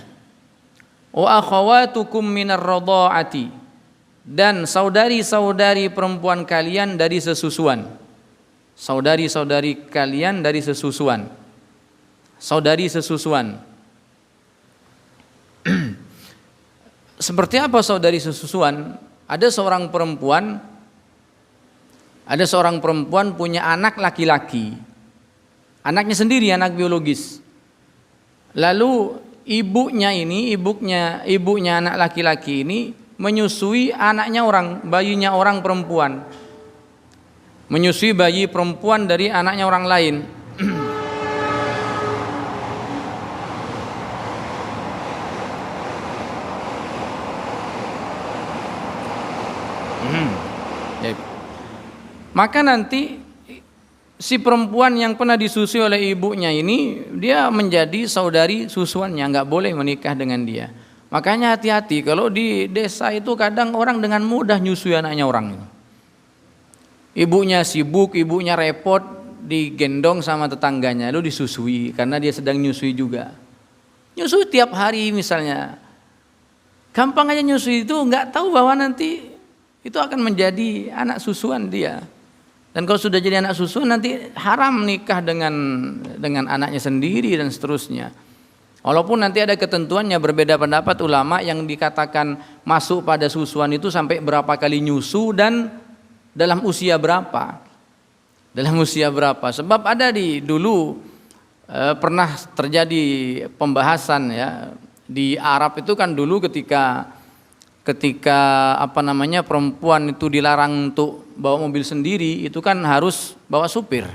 Wa akhawatukum minar radha'ati, dan saudari-saudari perempuan kalian dari sesusuan. Saudari-saudari kalian dari sesusuan. Saudari sesusuan. Seperti apa saudari sesusuan? Ada seorang perempuan punya anak laki-laki. Anaknya sendiri, anak biologis. Lalu ibunya anak laki-laki ini menyusui anaknya bayinya orang perempuan. Menyusui bayi perempuan dari anaknya orang lain. Maka nanti si perempuan yang pernah disusui oleh ibunya ini, dia menjadi saudari susuannya, nggak boleh menikah dengan dia. Makanya hati-hati, kalau di desa itu kadang orang dengan mudah nyusui anaknya orang. Ibunya sibuk, ibunya repot, digendong sama tetangganya, lalu disusui karena dia sedang nyusui juga. Nyusui tiap hari misalnya. Gampang aja nyusui itu, nggak tahu bahwa nanti itu akan menjadi anak susuan dia. Dan kalau sudah jadi anak susuan nanti haram nikah dengan anaknya sendiri dan seterusnya. Walaupun nanti ada ketentuannya, berbeda pendapat ulama yang dikatakan masuk pada susuan itu sampai berapa kali nyusu dan dalam usia berapa. Dalam usia berapa? Sebab ada dulu pernah terjadi pembahasan ya di Arab itu kan dulu ketika perempuan itu dilarang untuk bawa mobil sendiri, itu kan harus bawa supir.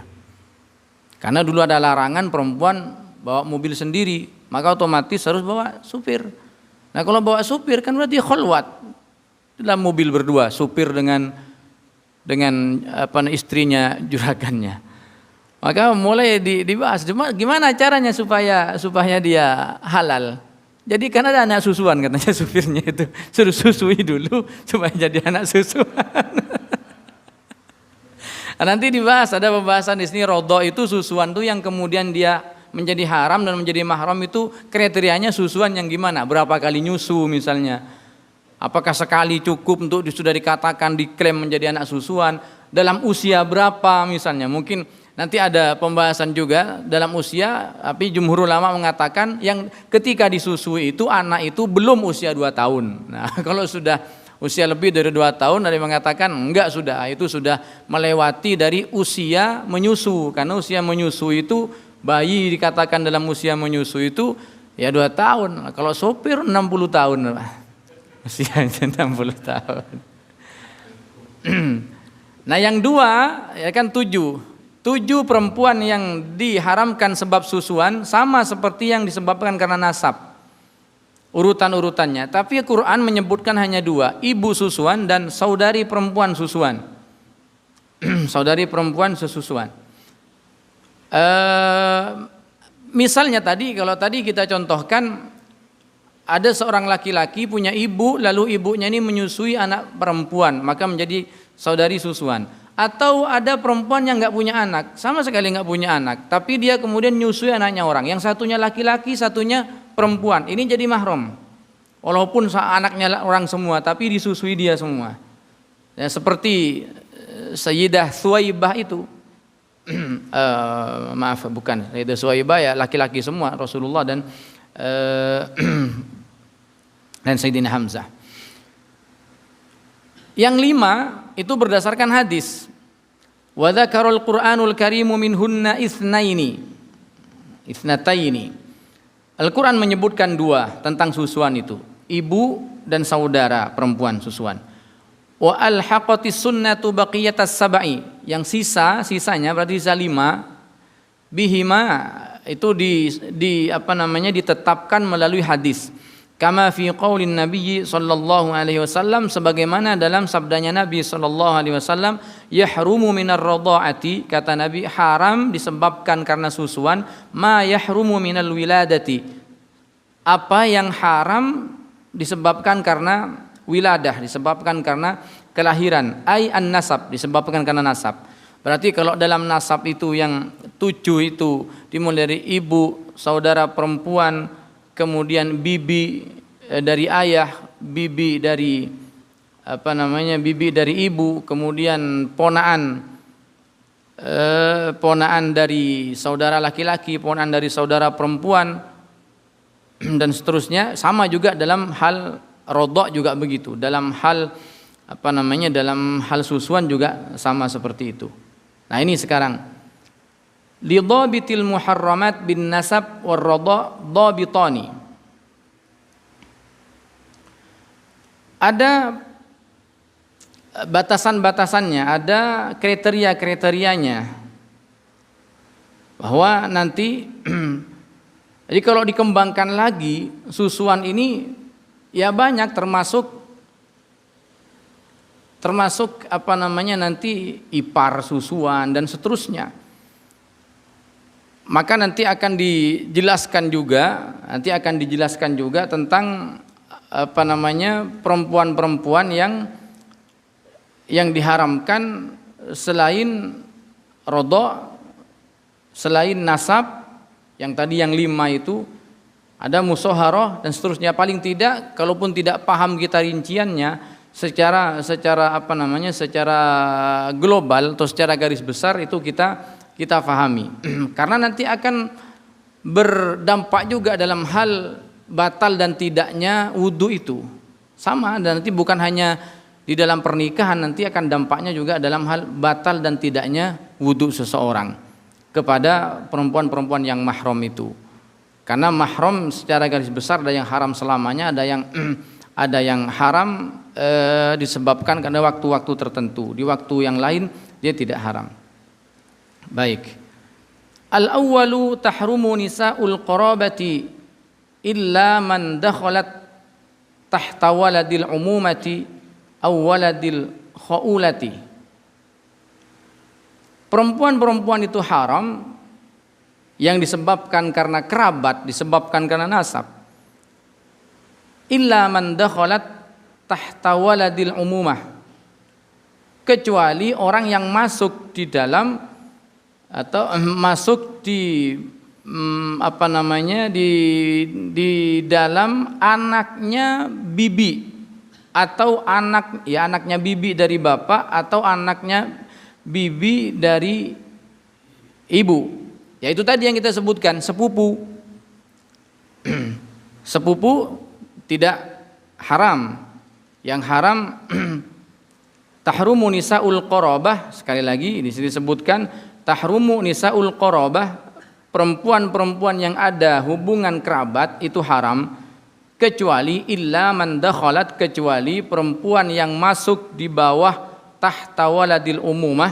Karena dulu ada larangan perempuan bawa mobil sendiri, maka otomatis harus bawa supir. Nah, kalau bawa supir kan berarti khalwat dalam mobil berdua, supir dengan istrinya, juragannya. Maka mulai dibahas, cuma gimana caranya supaya dia halal. Jadi kan ada anak susuan katanya supirnya itu, suruh susui dulu supaya jadi anak susuan. Nanti dibahas, ada pembahasan di sini rodho itu susuan tuh yang kemudian dia menjadi haram dan menjadi mahram itu kriterianya susuan yang gimana? Berapa kali nyusu misalnya? Apakah sekali cukup untuk sudah dikatakan diklaim menjadi anak susuan? Dalam usia berapa misalnya? Mungkin nanti ada pembahasan juga dalam usia, tapi jumhur ulama mengatakan yang ketika disusui itu anak itu belum usia 2 tahun. Nah, kalau sudah usia lebih dari 2 tahun, ada yang mengatakan enggak, itu sudah melewati dari usia menyusu. Karena usia menyusu itu, bayi dikatakan dalam usia menyusu itu ya 2 tahun. Kalau sopir 60 tahun. Usianya 60 tahun. Nah, yang dua ya kan 7 perempuan yang diharamkan sebab susuan sama seperti yang disebabkan karena nasab, urutan-urutannya. Tapi Quran menyebutkan hanya 2, ibu susuan dan saudari perempuan susuan. Saudari perempuan sesusuan. Misalnya kalau tadi kita contohkan, ada seorang laki-laki punya ibu, lalu ibunya ini menyusui anak perempuan, maka menjadi saudari susuan. Atau ada perempuan yang nggak punya anak, sama sekali nggak punya anak, tapi dia kemudian nyusui anaknya orang, yang satunya laki-laki, satunya perempuan, ini jadi mahram. Walaupun anaknya orang semua, tapi disusui dia semua. Ya, seperti Sayyidah Suwaibah itu, Sayyidah Suwaibah ya laki-laki semua, Rasulullah dan Sayyidina Hamzah. Yang 5 itu berdasarkan hadis. Wa dzakarul Qur'anul Karimu minhunna ithnataini. Al-Qur'an menyebutkan 2 tentang susuan itu, ibu dan saudara perempuan susuan. Wa alhaqatis sunnatu baqiyatas sab'i, yang sisanya berarti sisa 5 bihima itu ditetapkan melalui hadis. Kama fi qaulin Nabi sallallahu alaihi wasallam, sebagaimana dalam sabdanya Nabi sallallahu alaihi wasallam, yahrumu minar radhaati, kata Nabi, haram disebabkan karena susuan, ma yahrumu minal wiladati, apa yang haram disebabkan karena wiladah, disebabkan karena kelahiran, ai an-nasab, disebabkan karena nasab. Berarti kalau dalam nasab itu yang 7 itu dimulai dari ibu, saudara perempuan, kemudian bibi dari ayah, bibi dari bibi dari ibu, kemudian ponaan dari saudara laki-laki, ponaan dari saudara perempuan, dan seterusnya. Sama juga dalam hal rodok juga begitu, dalam hal dalam hal susuan juga sama seperti itu. Nah ini sekarang lidhabitil muharramat bin nasab war radha dhabitani. Ada batasan-batasannya, ada kriteria-kriterianya, bahwa nanti jadi kalau dikembangkan lagi susuan ini ya banyak, termasuk nanti ipar susuan dan seterusnya. Maka nanti akan dijelaskan juga tentang perempuan-perempuan yang diharamkan selain rodha, selain nasab, yang tadi yang 5 itu ada musoharoh dan seterusnya. Paling tidak, kalaupun tidak paham kita rinciannya, secara global atau secara garis besar itu kita pahami. Karena nanti akan berdampak juga dalam hal batal dan tidaknya wudu itu. Sama, dan nanti bukan hanya di dalam pernikahan, nanti akan dampaknya juga dalam hal batal dan tidaknya wudu seseorang kepada perempuan-perempuan yang mahram itu. Karena mahram secara garis besar ada yang haram selamanya, ada yang haram disebabkan karena waktu-waktu tertentu. Di waktu yang lain dia tidak haram. Baik. Al-awwalu tahrumu nisa'ul qarabati illa man dakhalat tahta waladil umumati aw waladil khaulati. Perempuan-perempuan itu haram yang disebabkan karena kerabat, disebabkan karena nasab. Illa man dakhalat tahta waladil umumah, kecuali orang yang masuk di dalam atau masuk di di dalam anaknya bibi, atau anaknya bibi dari bapak, atau anaknya bibi dari ibu. Yaitu tadi yang kita sebutkan, sepupu. Sepupu tidak haram. Yang haram tahrumu nisaul qarabah. Sekali lagi di sini disebutkan tahrumu nisaul qarabah, perempuan-perempuan yang ada hubungan kerabat itu haram, kecuali illa man dakhalat, kecuali perempuan yang masuk di bawah tahta waladil umumah,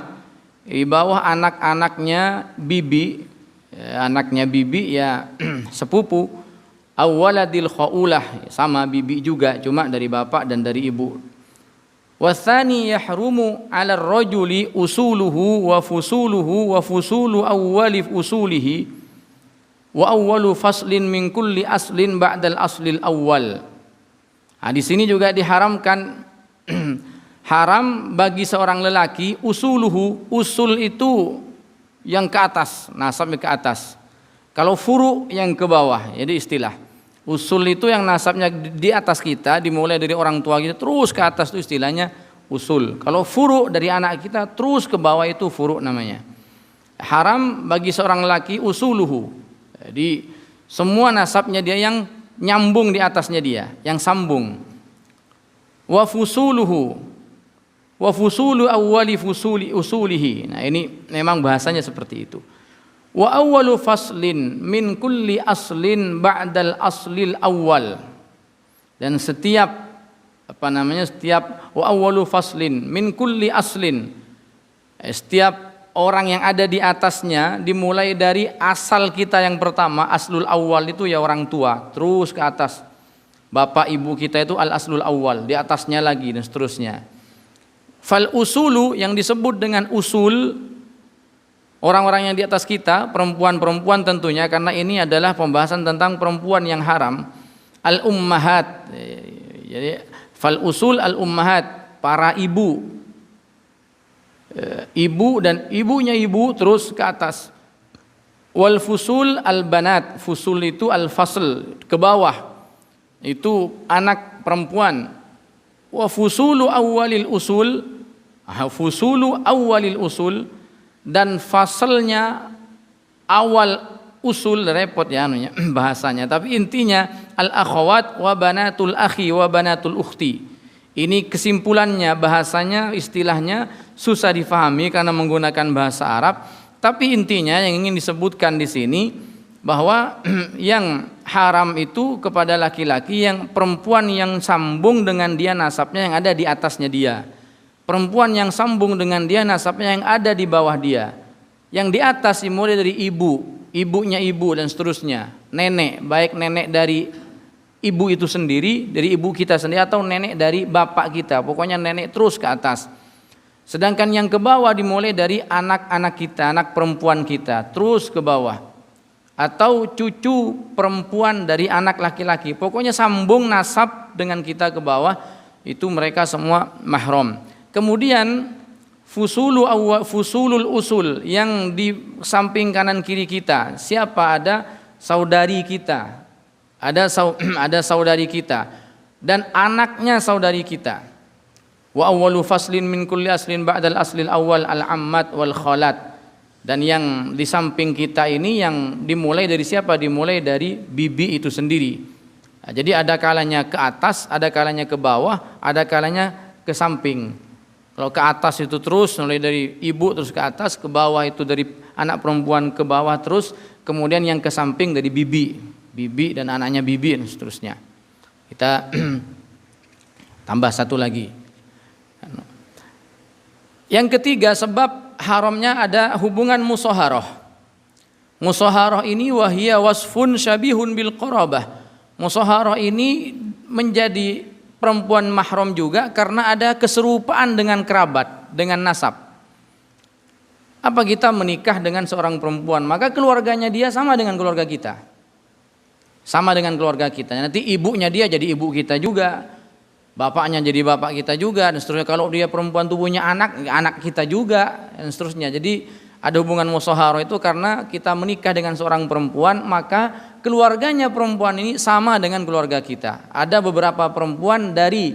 di bawah anak-anaknya bibi, anaknya bibi ya sepupu. Awaladil khaulah, sama bibi juga, cuma dari bapak dan dari ibu. Wathani yahrumu 'ala ar-rajuli usuluhu wa fusuluhu wa fusulu awwali usulihi wa awwalu faslin min kulli aslin ba'dal aslil awwal. Nah, di sini juga diharamkan haram bagi seorang lelaki usuluhu, usul itu yang ke atas, nasabnya ke atas. Kalau furu yang ke bawah, jadi istilah. Usul itu yang nasabnya di atas kita, dimulai dari orang tua kita terus ke atas, itu istilahnya usul. Kalau furu dari anak kita terus ke bawah itu furu namanya. Haram bagi seorang laki usuluhu. Jadi semua nasabnya dia yang nyambung di atasnya dia, yang sambung. Wa fusuluhu, wa fusulu awwali fusuli usulihi. Nah ini memang bahasanya seperti itu. Wa awwalu faslin min kulli aslin ba'dal aslil awwal. Dan setiap wa awwalu faslin min kulli aslin, setiap orang yang ada di atasnya dimulai dari asal kita yang pertama, aslul awwal itu ya orang tua, terus ke atas. Bapak ibu kita itu al aslul awwal, di atasnya lagi dan seterusnya. Fal usulu, yang disebut dengan usul, orang-orang yang di atas kita, perempuan-perempuan tentunya, karena ini adalah pembahasan tentang perempuan yang haram. Al-ummahat, jadi fal usul al-ummahat, para ibu. ibu dan ibunya ibu terus ke atas. Wal fusul al banat, fusul itu al fasl, ke bawah, itu anak perempuan. Wa fusulu awwalil usul, fusulu awwalil usul, dan faslnya awal usul, repot ya anunya bahasanya, tapi intinya al akhawat wa banatul akhi wa banatul ukhti. Ini kesimpulannya, bahasanya, istilahnya susah difahami karena menggunakan bahasa Arab, tapi intinya yang ingin disebutkan di sini bahwa yang haram itu kepada laki-laki yang perempuan yang sambung dengan dia nasabnya yang ada di atasnya dia. Perempuan yang sambung dengan dia nasabnya yang ada di bawah dia. Yang di atas dimulai dari ibu, ibunya ibu dan seterusnya. Nenek, baik nenek dari ibu itu sendiri, dari ibu kita sendiri, atau nenek dari bapak kita, pokoknya nenek terus ke atas. Sedangkan yang ke bawah dimulai dari anak-anak kita, anak perempuan kita, terus ke bawah, atau cucu perempuan dari anak laki-laki, pokoknya sambung nasab dengan kita ke bawah, itu mereka semua mahram. Kemudian fusulul usul, yang di samping kanan kiri kita, siapa? Ada saudari kita, ada saudari kita dan anaknya saudari kita. Wa awwalu faslin min kulli aslin ba'dal aslil awwal al-ammat wal khalat. Dan yang di samping kita ini yang dimulai dari siapa? Dimulai dari bibi itu sendiri. Nah, jadi ada kalanya ke atas, ada kalanya ke bawah, ada kalanya ke samping. Kalau ke atas itu terus mulai dari ibu terus ke atas, ke bawah itu dari anak perempuan ke bawah terus, kemudian yang ke samping dari bibi dan anaknya bibi dan seterusnya. Kita tambah satu lagi. Yang ketiga, sebab haramnya ada hubungan musaharah. Musaharah ini wahia wasfun syabihun bil qarabah. Musaharah ini menjadi perempuan mahram juga karena ada keserupaan dengan kerabat, dengan nasab. Apa kita menikah dengan seorang perempuan, maka keluarganya dia sama dengan keluarga kita. Sama dengan keluarga kita. Nanti ibunya dia jadi ibu kita juga, bapaknya jadi bapak kita juga, dan seterusnya. Kalau dia perempuan tubuhnya anak kita juga, dan seterusnya. Jadi ada hubungan musaharah itu karena kita menikah dengan seorang perempuan, maka keluarganya perempuan ini sama dengan keluarga kita. Ada beberapa perempuan dari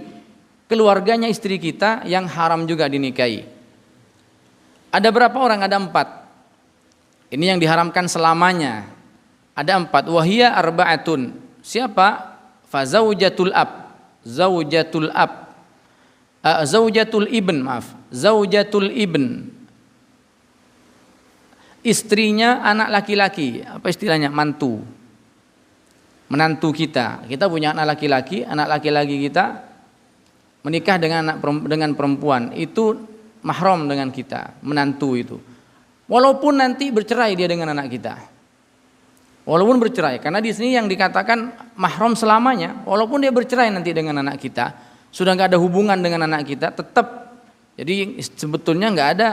keluarganya istri kita yang haram juga dinikahi. Ada berapa orang? Ada 4. Ini yang diharamkan selamanya. Ada 4. Wahia arba'atun. Siapa? Fazaujatul ab, zaujatul ab, zaujatul ibn, zaujatul ibn, istrinya anak laki-laki. Apa istilahnya? Mantu, menantu kita. Kita punya anak laki-laki kita menikah dengan perempuan, itu mahram dengan kita, menantu itu. Walaupun nanti bercerai dia dengan anak kita. Walaupun bercerai, karena di sini yang dikatakan mahram selamanya, walaupun dia bercerai nanti dengan anak kita, sudah nggak ada hubungan dengan anak kita, tetap. Jadi sebetulnya nggak ada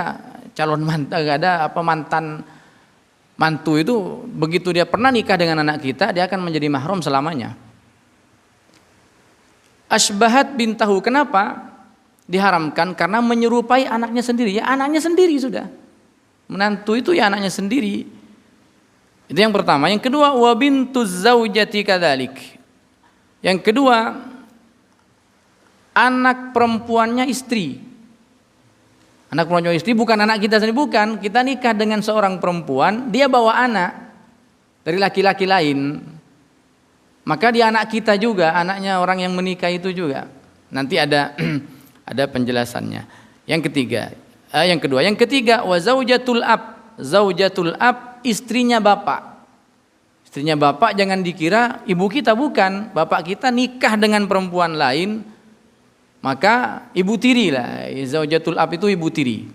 calon mantan, nggak ada mantan mantu itu, begitu dia pernah nikah dengan anak kita, dia akan menjadi mahram selamanya. Asbahat bintahu, kenapa diharamkan? Karena menyerupai anaknya sendiri. Ya anaknya sendiri sudah. Menantu itu ya anaknya sendiri. Itu yang pertama. Yang kedua, wa bintuz zaujati kadzalik. Yang kedua, anak perempuannya istri. Anak perempuan istri bukan anak kita sendiri, bukan. Kita nikah dengan seorang perempuan, dia bawa anak dari laki-laki lain. Maka dia anak kita juga, anaknya orang yang menikah itu juga. Nanti ada penjelasannya. Yang ketiga, wa zaujatul ab. Zaujatul ab, istrinya bapak. Istrinya bapak jangan dikira ibu kita, bukan. Bapak kita nikah dengan perempuan lain, maka ibu tiri lah. Zaujatul ab itu ibu tiri.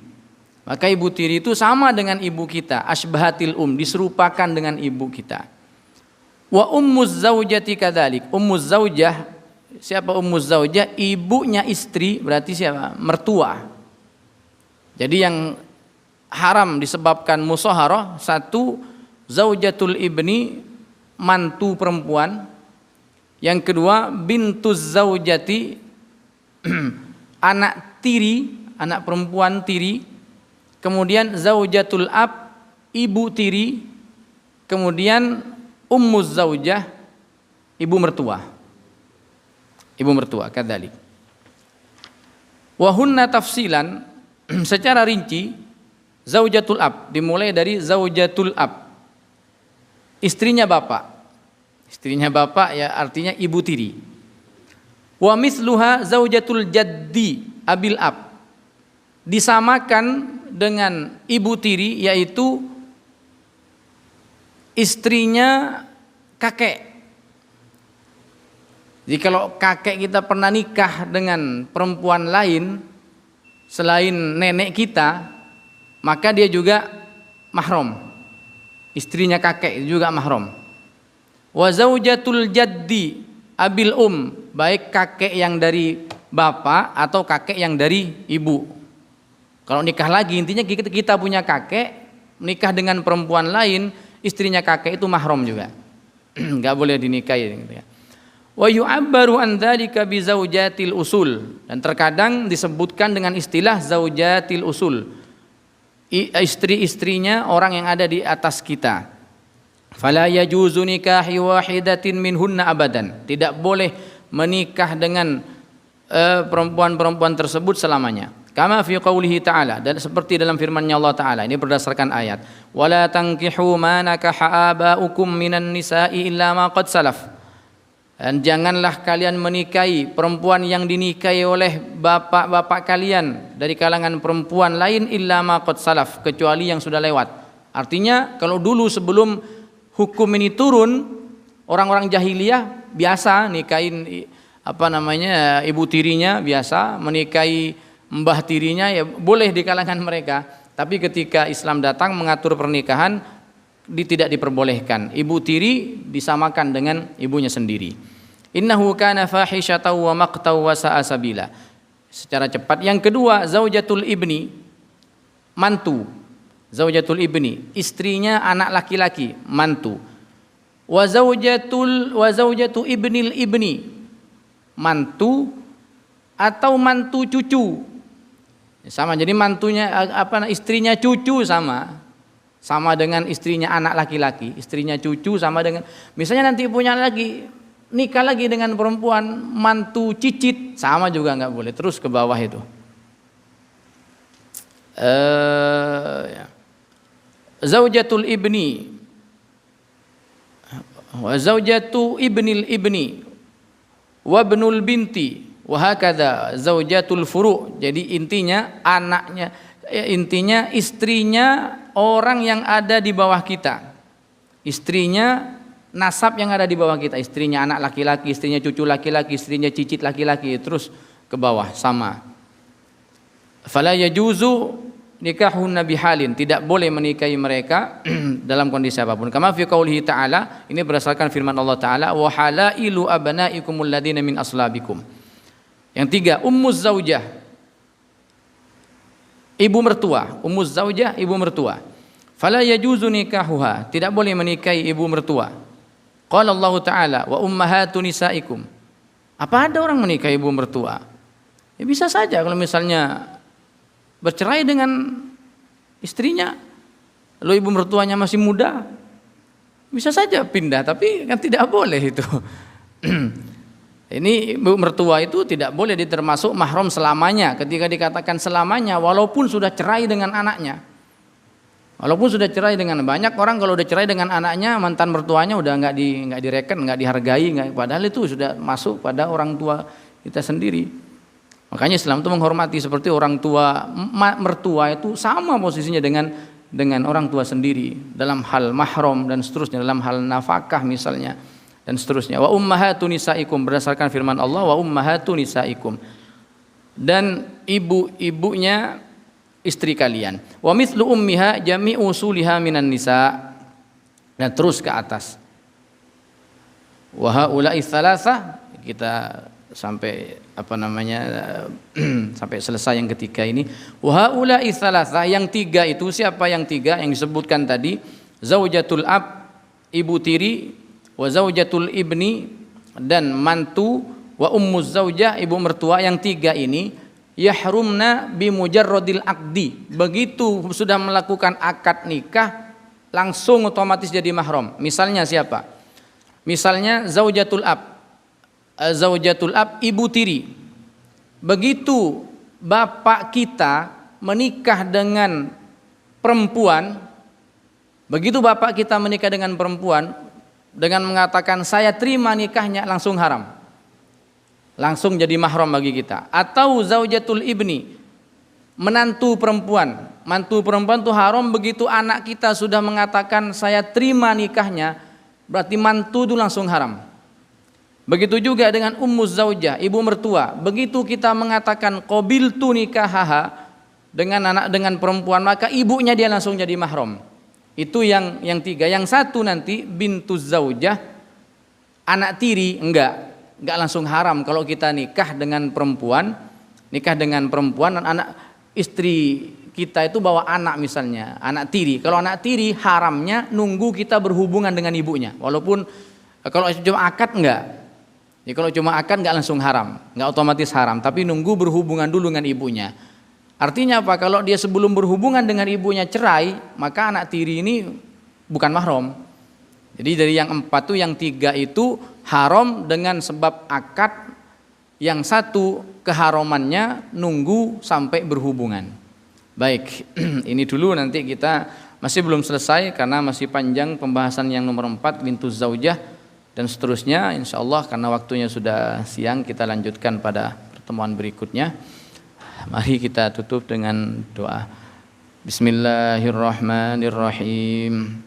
Maka ibu tiri itu sama dengan ibu kita. Asbahatil diserupakan dengan ibu kita. Wa ummuz zaujati kadzalik. Ummuz zaujah, siapa ummuz zaujah? Ibunya istri, berarti siapa? Mertua. Jadi yang haram disebabkan musaharah, satu, zaujatul ibni, mantu perempuan. Yang kedua, bintuz zaujati, anak tiri, anak perempuan tiri. kemudian zaujatul ab, ibu tiri, kemudian ummuz zaujah, ibu mertua. Ibu mertua kadzalik. Wa hunna tafsilan, secara rinci, zaujatul ab dimulai dari zaujatul ab, istrinya bapak. Istrinya bapak ya artinya ibu tiri. Wa misluha zaujatul jaddi abil ab, disamakan dengan ibu tiri yaitu istrinya kakek. Jadi kalau kakek kita pernah nikah dengan perempuan lain selain nenek kita, maka dia juga mahram. Istrinya kakek juga mahram. Wa zaujatul jaddi abil baik kakek yang dari bapak atau kakek yang dari ibu. Kalau nikah lagi intinya kita punya kakek menikah dengan perempuan lain, istrinya kakek itu mahram juga. Enggak boleh dinikahi gitu ya. Wa yu'abbaru an dzalika bi zaujatil usul, dan terkadang disebutkan dengan istilah zaujatil usul, istri-istrinya orang yang ada di atas kita. Fala yajuzu nikahi wahidatin minhunna abadan, tidak boleh menikah dengan perempuan-perempuan tersebut selamanya. Kama fi qoulihi ta'ala, dan seperti dalam firman-Nya Allah Ta'ala, ini berdasarkan ayat, wala tankihu ma nakaha aba'ukum minan nisa'i illa ma qad salaf. Dan janganlah kalian menikahi perempuan yang dinikahi oleh bapak-bapak kalian dari kalangan perempuan lain illa ma qad salaf, kecuali yang sudah lewat. Artinya kalau dulu sebelum hukum ini turun, orang-orang jahiliyah biasa nikahin ibu tirinya, biasa menikahi mbah tirinya, ya boleh di kalangan mereka. Tapi ketika Islam datang mengatur pernikahan, tidak diperbolehkan. Ibu tiri disamakan dengan ibunya sendiri. Innahu kana fahisyatan wa maqtaw wa sa'a sabila. Secara cepat. Yang kedua, zaujatul ibni, mantu. Zaujatul ibni, istrinya anak laki-laki, mantu. Wa zaujatu ibnil ibni, mantu atau mantu cucu. Sama, jadi mantunya istrinya cucu sama dengan istrinya anak laki-laki, istrinya cucu sama dengan, misalnya nanti punya lagi, nikah lagi dengan perempuan mantu cicit, sama juga nggak boleh. Terus ke bawah itu. Zaujatul ibni, wa zaujatu ibnil ibni, wa ibnul binti, wa hakadha zaujatul furu'. Jadi intinya anaknya, intinya istrinya orang yang ada di bawah kita, istrinya nasab yang ada di bawah kita, istrinya anak laki-laki, istrinya cucu laki-laki, istrinya cicit laki-laki, terus ke bawah sama. Fala yajuzu nikahun bihalin, tidak boleh menikahi mereka dalam kondisi apapun. Kama fi qoulihi ta'ala, ini berdasarkan firman Allah Ta'ala, wa halailu abnaikumul ladina min aslabikum. Yang tiga, ummuz zaujah, ibu mertua. Ummuz zaujah, ibu mertua. Fala yajuzu nikahuha, tidak boleh menikahi ibu mertua. Qala Allah Ta'ala, wa ummahatu nisaikum. Apa ada orang menikahi ibu mertua? Ya bisa saja kalau misalnya bercerai dengan istrinya, lalu ibu mertuanya masih muda, bisa saja pindah, tapi kan tidak boleh itu. Ini ibu mertua itu tidak boleh termasuk mahram selamanya. Ketika dikatakan selamanya, walaupun sudah cerai dengan anaknya. Walaupun sudah cerai dengan, banyak orang kalau udah cerai dengan anaknya, mantan mertuanya udah nggak direken, nggak dihargai, padahal itu sudah masuk pada orang tua kita sendiri. Makanya Islam itu menghormati seperti orang tua, mertua itu sama posisinya dengan orang tua sendiri dalam hal mahram dan seterusnya, dalam hal nafkah misalnya dan seterusnya. Wa ummahatu nisaikum, berdasarkan firman Allah, wa ummahatu nisaikum, dan ibu-ibunya istri kalian. Wa mithlu ummiha jami'u usuliha minan nisa, dan terus ke atas. Wa haula'i tsalatsa, kita sampai sampai selesai yang ketiga ini. Wa haula'i tsalatsa, yang tiga itu siapa yang tiga yang disebutkan tadi? Zaujatul ab, ibu tiri, wa zaujatul ibni, dan mantu, wa ummuz zaujah, ibu mertua. Yang tiga ini yahrumna bimujarradil aqdi. Begitu sudah melakukan akad nikah langsung otomatis jadi mahram. Misalnya siapa? Misalnya zaujatul ab. Zaujatul ab ibu tiri. Begitu bapak kita menikah dengan perempuan, begitu bapak kita menikah dengan perempuan dengan mengatakan saya terima nikahnya, langsung haram. Langsung jadi mahram bagi kita. Atau zaujatul ibni, menantu perempuan. Mantu perempuan itu haram begitu anak kita sudah mengatakan saya terima nikahnya, berarti mantu itu langsung haram. Begitu juga dengan ummu zaujah, ibu mertua. Begitu kita mengatakan qabiltu nikahaha dengan anak dengan perempuan, maka ibunya dia langsung jadi mahram. Itu yang tiga. Yang satu nanti bintu zaujah, anak tiri, enggak langsung haram kalau kita nikah dengan perempuan dan anak istri kita itu bawa anak misalnya, anak tiri. Kalau anak tiri haramnya nunggu kita berhubungan dengan ibunya. Walaupun kalau cuma akad enggak. Jadi kalau cuma akad enggak langsung haram, enggak otomatis haram, tapi nunggu berhubungan dulu dengan ibunya. Artinya apa? Kalau dia sebelum berhubungan dengan ibunya cerai, maka anak tiri ini bukan mahram. Jadi dari yang 4 tuh yang 3 itu haram dengan sebab akad, yang satu keharamannya nunggu sampai berhubungan. Baik, ini dulu, nanti kita masih belum selesai karena masih panjang pembahasan yang nomor 4 bintu zaujah dan seterusnya. Insyaallah karena waktunya sudah siang, kita lanjutkan pada pertemuan berikutnya. Mari kita tutup dengan doa. Bismillahirrahmanirrahim.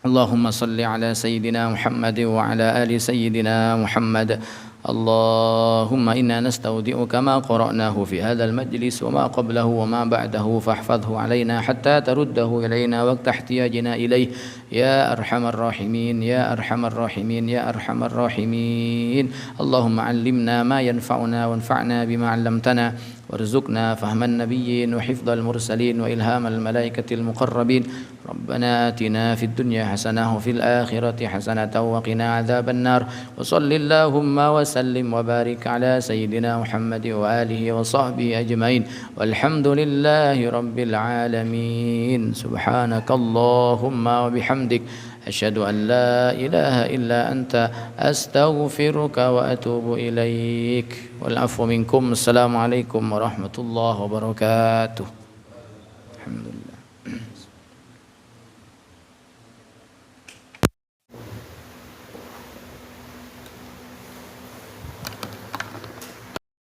Allahumma salli ala Sayyidina Muhammad wa ala ali Sayyidina Muhammad. اللهم إنا نستودعك ما قرأناه في هذا المجلس وما قبله وما بعده فاحفظه علينا حتى ترده إلينا وقت احتياجنا إليه يا أرحم الراحمين يا أرحم الراحمين يا أرحم الراحمين. اللهم علمنا ما ينفعنا وانفعنا بما علمتنا وارزقنا فهم النبيين وحفظ المرسلين وإلهام الملائكة المقربين. ربنا آتنا في الدنيا حسنة وفي الآخرة حسنة وقنا عذاب النار. وصل اللهم وسلم وبارك على سيدنا محمد وآله وصحبه أجمعين والحمد لله رب العالمين. سبحانك اللهم وبحمدك أشهد أن لا إله إلا أنت أستغفرك وأتوب إليك. والعفو منكم. السلام عليكم ورحمة الله وبركاته. الحمد لله.